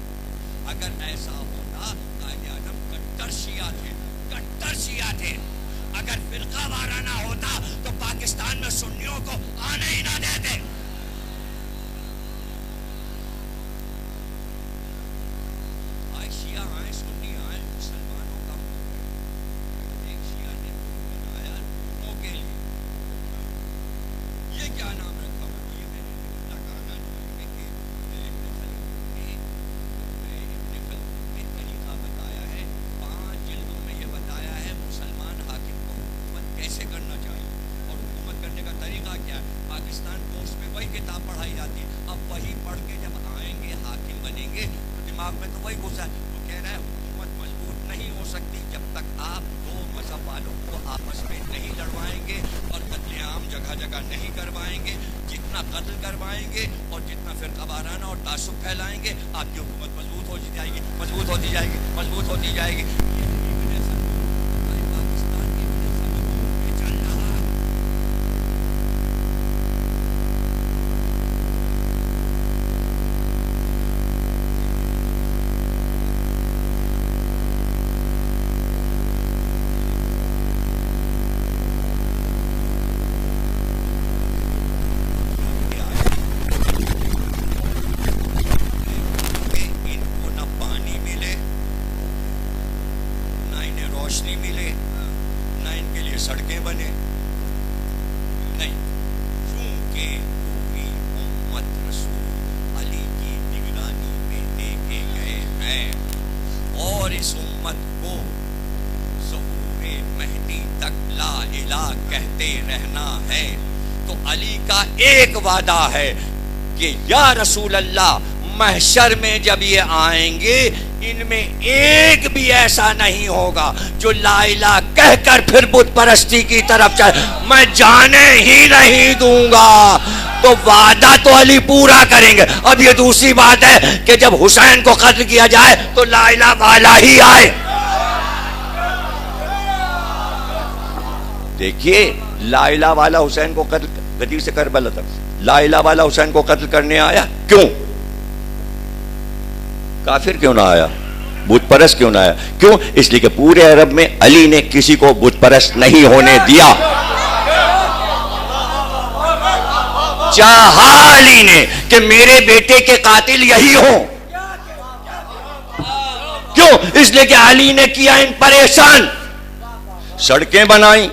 اگر ایسا ہوتا، قائد اعظم کٹر شیعہ تھے، کٹر شیعہ تھے. اگر فرقہ وارانہ ہوتا تو پاکستان میں سنیوں کو آنے ہی نہ دیتے. آئے شیعہ آئے، سنی آئے، مسلمانوں کا ایک شیعہ نے بنایا دونوں کے لیے. یہ کیا نام رکھا ہوا؟ یہ میں نے لگانا نے طریقہ بتایا ہے. 5 جلدوں میں یہ بتایا ہے مسلمان حاکم کو حکومت کیسے کرنا چاہیے اور حکومت کرنے کا طریقہ کیا ہے. پاکستان پوسٹ میں وہی کتاب پڑھائی جاتی ہے. اب وہی پڑھ کے جب آئیں گے حاکم بنیں گے تو دماغ میں تو وہی گھسا ہے. وہ کہہ رہا ہے حکومت مضبوط نہیں ہو سکتی جب تک آپ 2 مذہب والوں کو آپس میں نہیں لڑوائیں گے اور قتل عام جگہ جگہ نہیں کروائیں گے. جتنا قتل کروائیں گے اور جتنا فرقہ وارانہ اور تعصب پھیلائیں گے آپ کی حکومت مضبوط ہوتی جائے گی، مضبوط ہوتی جائے گی، مضبوط ہوتی جائے گی. پاکستان کی وجہ سے مضبوط چل رہا ہے. ان کو نہ پانی ملے، نہ انہیں روشنی ملے، نہ ان کے لیے سڑکیں بنے. نہیں، چونکہ پوری امت رسول علی کی نگرانی میں دے کے گئے ہیں اور اس امت کو ظہور مہدی تک لا الہ کہتے رہنا ہے. تو علی کا ایک وعدہ ہے کہ یا رسول اللہ محشر میں جب یہ آئیں گے ان میں ایک بھی ایسا نہیں ہوگا جو لا الہ کہہ کر پھر بت پرستی کی طرف چاہے. میں جانے ہی نہیں دوں گا. تو وعدہ تو علی پورا کریں گے. اب یہ دوسری بات ہے کہ جب حسین کو قتل کیا جائے تو لا الہ والا ہی آئے. دیکھیے لا الہ والا حسین کو قتل، غدیر سے کربلا تک لا الہ والا حسین کو قتل کرنے آیا. کیوں؟ کافر کیوں نہ آیا؟ بت پرست کیوں نہ آیا؟ کیوں؟ اس لیے کہ پورے عرب میں علی نے کسی کو بت پرست نہیں ہونے دیا. چاہا علی نے کہ میرے بیٹے کے قاتل یہی ہوں. کیوں؟ اس لیے کہ علی نے کیا ان پریشان. سڑکیں بنائیں،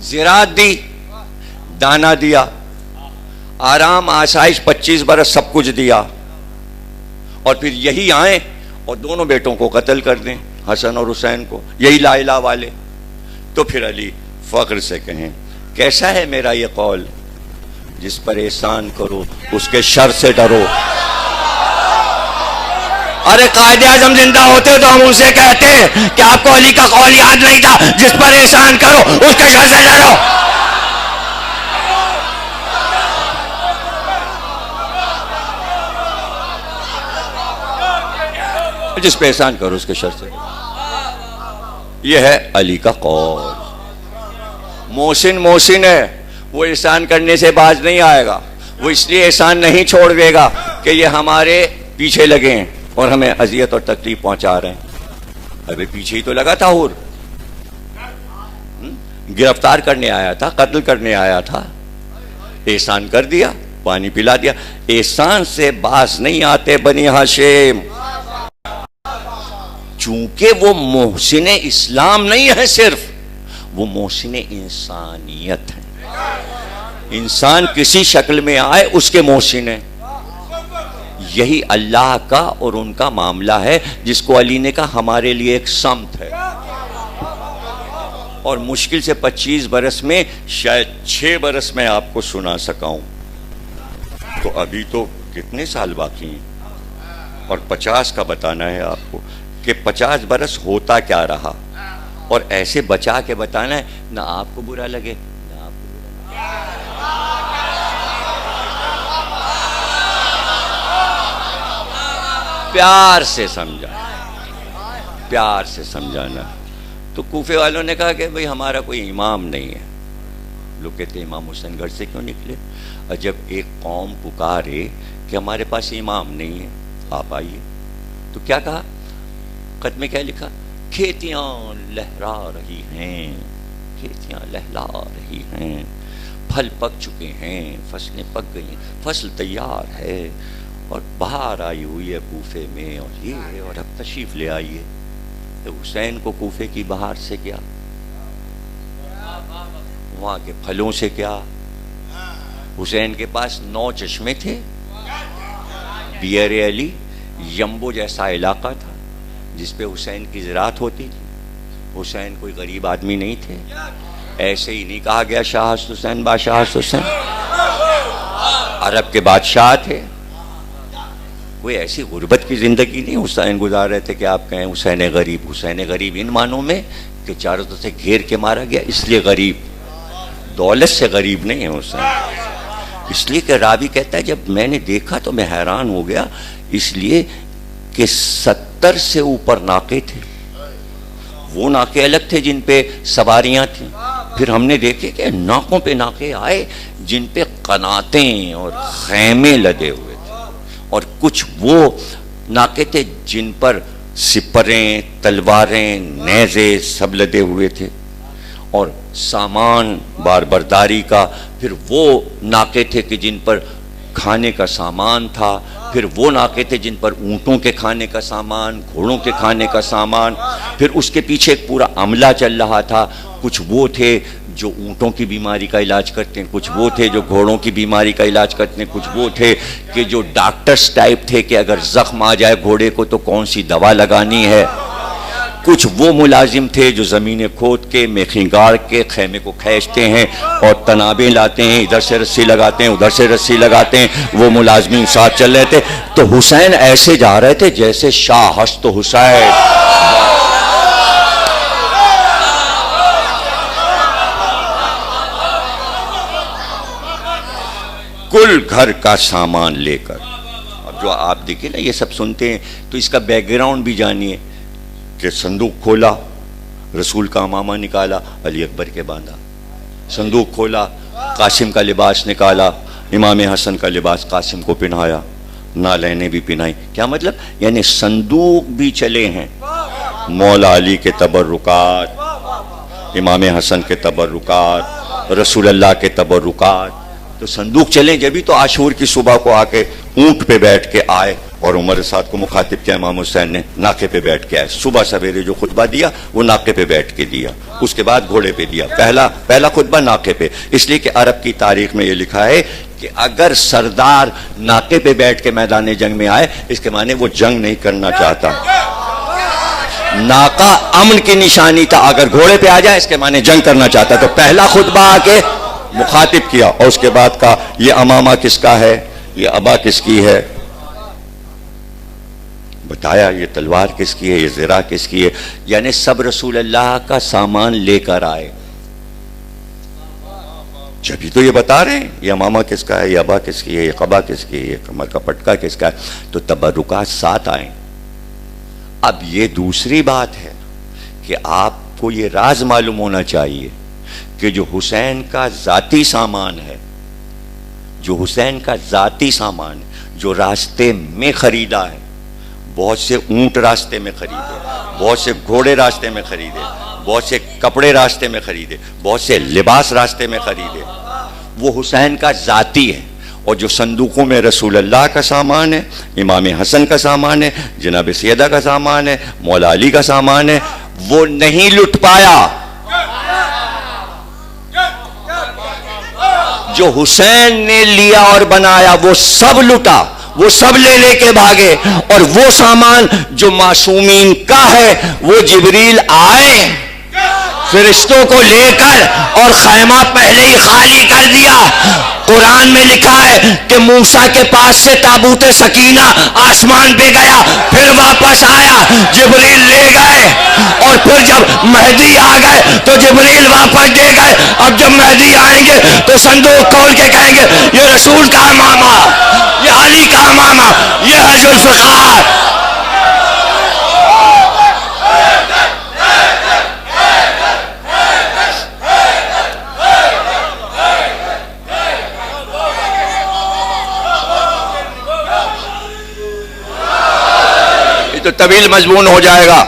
زراعت دی، دانا دیا، آرام آسائش 25 برس سب کچھ دیا. اور پھر یہی آئیں اور دونوں بیٹوں کو قتل کر دیں، حسن اور حسین کو، یہی لا الہ والے. تو پھر علی فخر سے کہیں کیسا ہے میرا یہ قول، جس پر احسان کرو اس کے شر سے ڈرو. ارے قائد اعظم زندہ ہوتے تو ہم ان سے کہتے کہ آپ کو علی کا قول یاد نہیں تھا، جس پر احسان کرو اس کے شر سے ڈرو. جس پہ احسان کرو اس کے شر سے. یہ ہے علی کا قول. محسن ہے، وہ احسان کرنے سے باز نہیں آئے گا. وہ اس لیے احسان نہیں چھوڑ دے گا کہ یہ ہمارے پیچھے لگے ہیں اور ہمیں اذیت اور تکلیف پہنچا رہے ہیں. ابھی پیچھے ہی تو لگا تھا، اور گرفتار کرنے آیا تھا، قتل کرنے آیا تھا. احسان کر دیا، پانی پلا دیا. احسان سے باز نہیں آتے بنی ہاشم، چونکہ وہ محسن اسلام نہیں ہے، صرف وہ محسن انسانیت ہے. انسان کسی شکل میں آئے اس کے محسن ہے. یہی اللہ کا اور ان کا معاملہ ہے، جس کو علی نے کہا ہمارے لیے ایک سمت ہے. اور مشکل سے 25 برس میں شاید 6 برس میں آپ کو سنا سکا ہوں. تو ابھی تو کتنے سال باقی ہیں، اور 50 کا بتانا ہے آپ کو کہ 50 برس ہوتا کیا رہا، اور ایسے بچا کے بتانا ہے نہ آپ کو برا لگے نہ آپ کو برا لگے. پیار سے سمجھانا، پیار سے سمجھانا. تو کوفے والوں نے کہا کہ بھئی ہمارا کوئی امام نہیں ہے. لوگ کہتے ہیں امام حسین گھر سے کیوں نکلے؟ اور جب ایک قوم پکارے کہ ہمارے پاس امام نہیں ہے، آپ آئیے. تو کیا کہا؟ خط میں کیا لکھا؟ کھیتیاں لہرا رہی ہیں، کھیتیاں لہلا رہی ہیں، پھل پک چکے ہیں، فصلیں پک گئی ہیں، فصل تیار ہے، اور بہار آئی ہوئی ہے کوفے میں، اور یہ ہے، اور اب تشریف لے آئیے. تو حسین کو کوفے کی بہار سے کیا، وہاں کے پھلوں سے کیا؟ حسین کے پاس 9 چشمے تھے. بیئر علی یمبو جیسا علاقہ تھا جس پہ حسین کی زراعت ہوتی تھی. حسین کوئی غریب آدمی نہیں تھے. ایسے ہی نہیں کہا گیا شاہ حسن حسین بادشاہ حسن حسین، عرب کے بادشاہ تھے. کوئی ایسی غربت کی زندگی نہیں حسین گزار رہے تھے کہ آپ کہیں حسین غریب. حسین غریب ان معنوں میں کہ چاروں طرف سے گھیر کے مارا گیا اس لیے غریب، دولت سے غریب نہیں ہے حسین. اس لیے کہ راوی کہتا ہے جب میں نے دیکھا تو میں حیران ہو گیا، اس لیے کہ 70 سے اوپر ناکے تھے. وہ ناکے الگ تھے جن پہ سواریاں تھیں، پھر ہم نے دیکھے کہ ناکوں پہ ناکے آئے جن پہ قناتیں اور خیمے لدے ہوئے تھے، اور کچھ وہ ناکے تھے جن پر سپریں، تلواریں، نیزے سب لدے ہوئے تھے، اور سامان بار برداری کا. پھر وہ ناکے تھے کہ جن پر کھانے کا سامان تھا، پھر وہ ناکے تھے جن پر اونٹوں کے کھانے کا سامان، گھوڑوں کے کھانے کا سامان. پھر اس کے پیچھے ایک پورا عملہ چل رہا تھا. کچھ وہ تھے جو اونٹوں کی بیماری کا علاج کرتے ہیں، کچھ وہ تھے جو گھوڑوں کی بیماری کا علاج کرتے ہیں، کچھ وہ تھے کہ جو ڈاکٹرز ٹائپ تھے کہ اگر زخم آ جائے گھوڑے کو تو کون سی دوا لگانی ہے. کچھ وہ ملازم تھے جو زمینیں کھود کے میخیں گاڑ کے خیمے کو کھینچتے ہیں اور تنابیں لاتے ہیں، ادھر سے رسی لگاتے ہیں ادھر سے رسی لگاتے ہیں. وہ ملازمین ساتھ چل رہے تھے. تو حسین ایسے جا رہے تھے جیسے شاہ ہست حسین. کل گھر کا سامان لے کر. اب جو آپ دیکھیں نا یہ سب سنتے ہیں تو اس کا بیک گراؤنڈ بھی جانیے کہ صندوق کھولا، رسول کا امامہ نکالا، علی اکبر کے باندھا. صندوق کھولا، قاسم کا لباس نکالا، امام حسن کا لباس قاسم کو پہنایا، نالینیں بھی پہنائی. کیا مطلب؟ یعنی صندوق بھی چلے ہیں. مولا علی کے تبرکات، امام حسن کے تبرکات، رسول اللہ کے تبرکات. تو صندوق چلیں. جبھی تو عاشور کی صبح کو آ کے اونٹ پہ بیٹھ کے آئے اور عمر سعد کو مخاطب کیا امام حسین نے، ناکے پہ بیٹھ کے آئے. صبح سویرے جو خطبہ دیا وہ ناکے پہ بیٹھ کے دیا، اس کے بعد گھوڑے پہ دیا. پہلا خطبہ ناکے پہ. اس لیے کہ عرب کی تاریخ میں یہ لکھا ہے کہ اگر سردار ناکے پہ بیٹھ کے میدان جنگ میں آئے اس کے معنی وہ جنگ نہیں کرنا چاہتا. ناکا امن کی نشانی تھا، اگر گھوڑے پہ آ جائے اس کے معنی جنگ کرنا چاہتا. تو پہلا خطبہ آ کے مخاطب کیا اور اس کے بعد کہا یہ امامہ کس کا ہے، یہ ابا کس کی ہے، بتایا یہ تلوار کس کی ہے، یہ زرہ کس کی ہے. یعنی سب رسول اللہ کا سامان لے کر آئے. جبھی تو یہ بتا رہے ہیں یہ امامہ کس کا ہے، یہ ابا کس کی ہے، یہ قبا کس کی ہے، یہ کمر کا پٹکا کس کا ہے. تو تبرکات ساتھ آئیں. اب یہ دوسری بات ہے کہ آپ کو یہ راز معلوم ہونا چاہیے کہ جو حسین کا ذاتی سامان ہے، جو حسین کا ذاتی سامان ہے، جو راستے میں خریدا ہے، بہت سے اونٹ راستے میں خریدے، بہت سے گھوڑے راستے میں خریدے، بہت سے کپڑے راستے میں خریدے، بہت سے لباس راستے میں خریدے، وہ حسین کا ذاتی ہے۔ اور جو صندوقوں میں رسول اللہ کا سامان ہے، امام حسن کا سامان ہے، جناب سیدہ کا سامان ہے، مولا علی کا سامان ہے، وہ نہیں لٹ پایا۔ جو حسین نے لیا اور بنایا وہ سب لٹا، وہ سب لے کے بھاگے۔ اور وہ سامان جو معصومین کا ہے وہ جبریل آئے فرشتوں کو لے کر اور خیمہ پہلے ہی خالی کر دیا۔ قرآن میں لکھا ہے کہ موسیٰ کے پاس سے تابوت سکینہ آسمان پہ گیا، پھر واپس آیا، جبریل لے گئے، اور پھر جب مہدی آ گئے تو جبریل واپس دے گئے۔ اب جب مہدی آئیں گے تو صندوق کھول کے کہیں گے یہ رسول کا امامہ، یہ علی کا امامہ، یہ ہے ذوالفقار۔ تو طویل مضمون ہو جائے گا،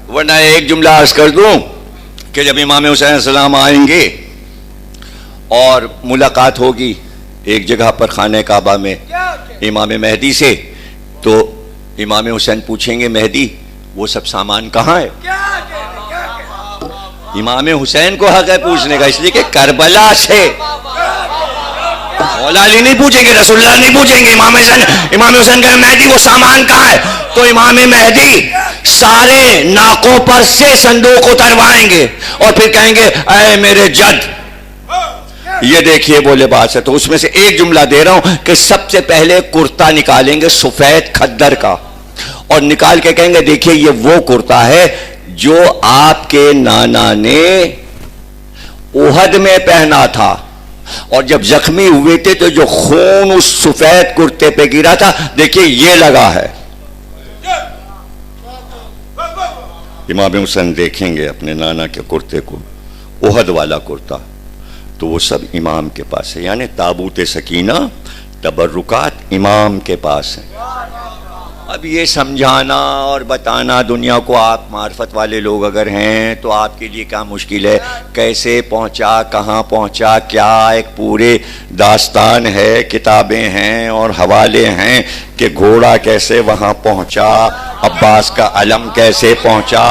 ورنہ ایک جملہ عرض کر دوں کہ جب امام حسین علیہ السلام آئیں گے اور ملاقات ہوگی ایک جگہ پر خانہ کعبہ میں امام مہدی سے، تو امام حسین پوچھیں گے مہدی وہ سب سامان کہاں ہے؟ امام حسین کو حق ہے پوچھنے کا، اس لیے کہ کربلا سے مولا علی نہیں پوچھیں گے، رسول اللہ نہیں پوچھیں گے، امام حسین کہیں مہدی وہ سامان کہاں ہے؟ تو امام مہدی سارے ناکوں پر سے صندوق اتروائیں گے اور پھر کہیں گے اے میرے جد یہ دیکھیے وہ لباس ہے۔ تو اس میں سے ایک جملہ دے رہا ہوں کہ سب سے پہلے کرتا نکالیں گے سفید کھدر کا، اور نکال کے کہیں گے دیکھیے یہ وہ کرتا ہے جو آپ کے نانا نے احد میں پہنا تھا، اور جب زخمی ہوئے تھے تو جو خون اس سفید کرتے پہ گرا تھا دیکھیے یہ لگا ہے۔ امام حسین دیکھیں گے اپنے نانا کے کرتے کو، احد والا کرتا، تو وہ سب امام کے پاس ہے، یعنی تابوت سکینہ تبرکات امام کے پاس ہیں۔ اب یہ سمجھانا اور بتانا دنیا کو، آپ معرفت والے لوگ اگر ہیں تو آپ کے لیے کیا مشکل ہے، کیسے پہنچا، کہاں پہنچا، کیا ایک پورے داستان ہے، کتابیں ہیں اور حوالے ہیں کہ گھوڑا کیسے وہاں پہنچا، عباس کا علم کیسے پہنچا۔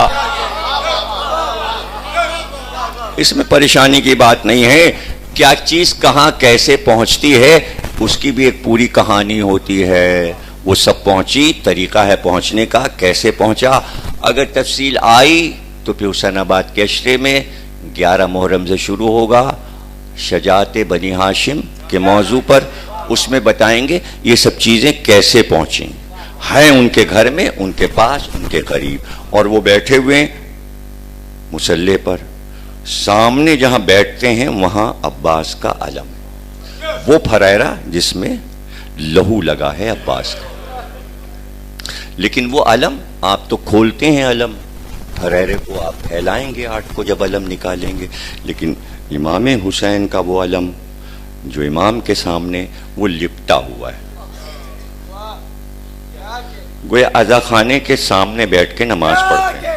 اس میں پریشانی کی بات نہیں ہے، کیا چیز کہاں کیسے پہنچتی ہے اس کی بھی ایک پوری کہانی ہوتی ہے۔ وہ سب پہنچی، طریقہ ہے پہنچنے کا، کیسے پہنچا۔ اگر تفصیل آئی تو پھر حسین آباد کے عشرے میں 11 محرم سے شروع ہوگا شجاعت بنی ہاشم کے موضوع پر، اس میں بتائیں گے یہ سب چیزیں کیسے پہنچیں، ہیں ان کے گھر میں، ان کے پاس، ان کے قریب، اور وہ بیٹھے ہوئے مسلح پر، سامنے جہاں بیٹھتے ہیں وہاں عباس کا علم، وہ پھریرا جس میں لہو لگا ہے عباس کا، لیکن وہ علم آپ تو کھولتے ہیں، علم پھریرے کو آپ پھیلائیں گے 8 کو جب علم نکالیں گے، لیکن امام حسین کا وہ علم جو امام کے سامنے وہ لپٹا ہوا ہے، گویا عزا خانے کے سامنے بیٹھ کے نماز پڑھتے ہیں۔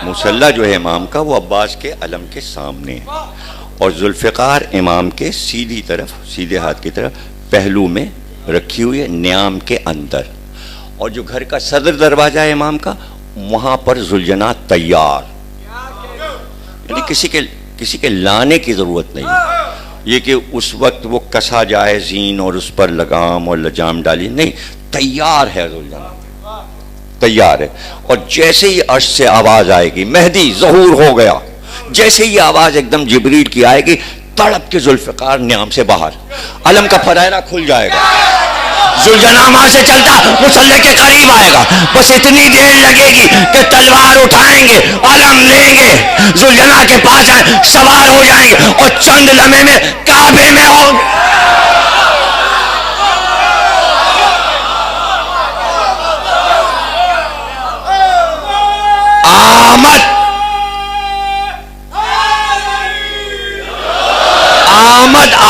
مصلی جو ہے امام کا وہ عباس کے علم کے سامنے ہے، اور ذوالفقار امام کے سیدھی طرف، سیدھے ہاتھ کی طرف پہلو میں رکھی ہوئی ہے، نیام کے اندر، اور جو گھر کا صدر دروازہ ہے امام کا وہاں پر ذوالجناح تیار، یعنی کسی کے لانے کی ضرورت نہیں، یہ کہ اس وقت وہ کسا جائے زین اور اس پر لگام اور لجام ڈالی، نہیں، تیار ہے ذوالجناح، تیار ہے۔ اور جیسے ہی عرش سے آواز آئے گی مہدی ظہور ہو گیا، جیسے ہی آواز ایک دم جبریل کی آئے گی، تڑپ کے ذوالفقار نیام سے باہر، علم کا پھریرا کھل جائے گا، ذوالجناح وہاں سے چلتا مصلی کے قریب آئے گا، بس اتنی دیر لگے گی کہ تلوار اٹھائیں گے، علم لیں گے، ذوالجناح کے پاس آئیں، سوار ہو جائیں گے، اور چند لمحے میں کعبے میں ہوں گے۔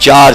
4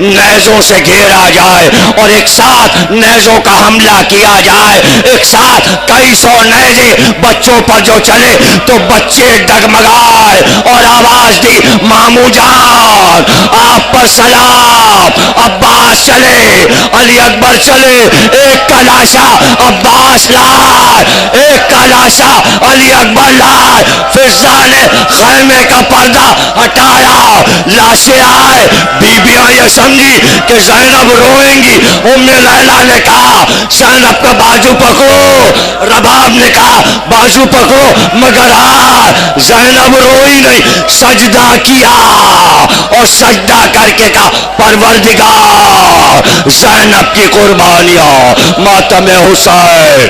نیزوں سے گھیرا جائے اور ایک ساتھ نیزوں کا حملہ کیا جائے، ایک ساتھ کئی سو نیزے بچوں پر جو چلے تو بچے ڈگمگائے اور آواز دی مامو جان آپ پر سلام، عباس چلے، علی اکبر چلے، ایک کا لاشا عباس لائے، ایک کا لاشا علی اکبر لائے، فضا نے خیمے کا پردہ ہٹایا، لاشیں آئے، بیبیاں یہ سمجھی کہ زینب روئیں گی، ام لیلہ نے کہا زینب کا بازو پکڑو، رباب نے کہا بازو پکڑو، مگر زینب روئی نہیں، سجدہ کیا اور سجدہ کر کے کہا پروردگار زینب کی قربانیاں، ماتم حسین۔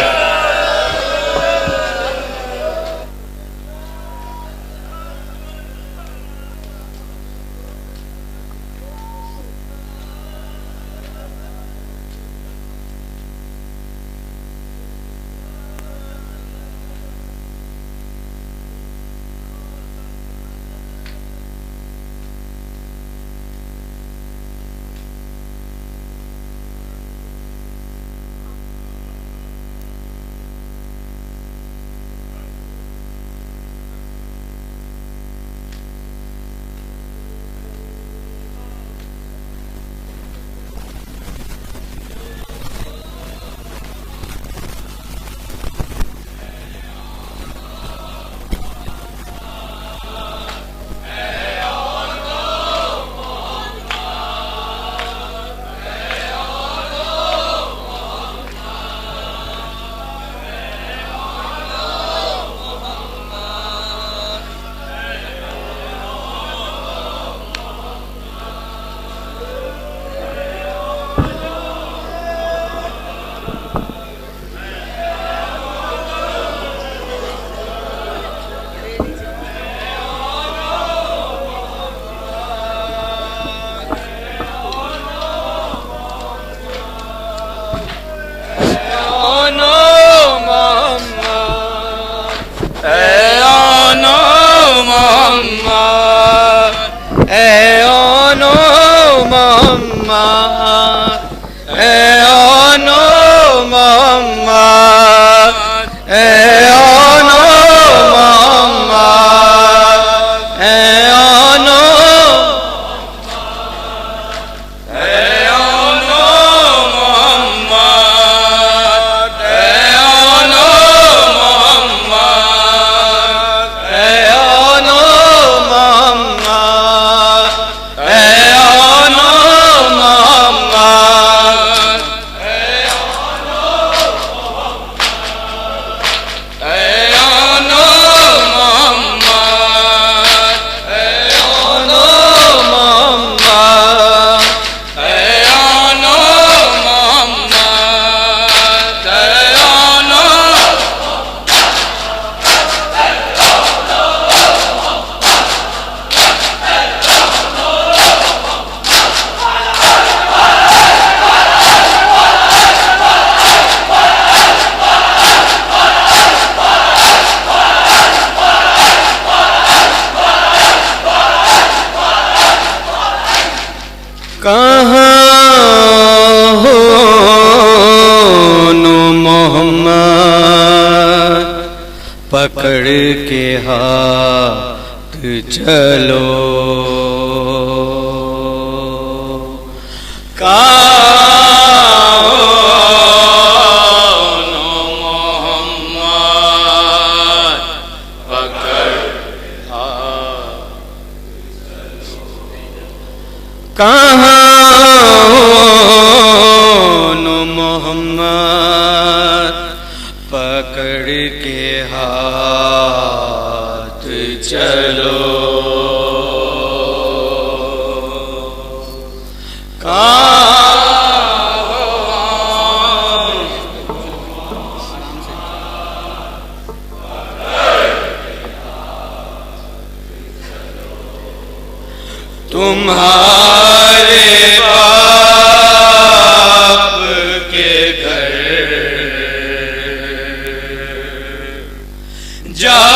پکڑ کے ہاتھ چلو محمد پکڑ کے ہاتھ چلو تمہارے باپ کے گھر جا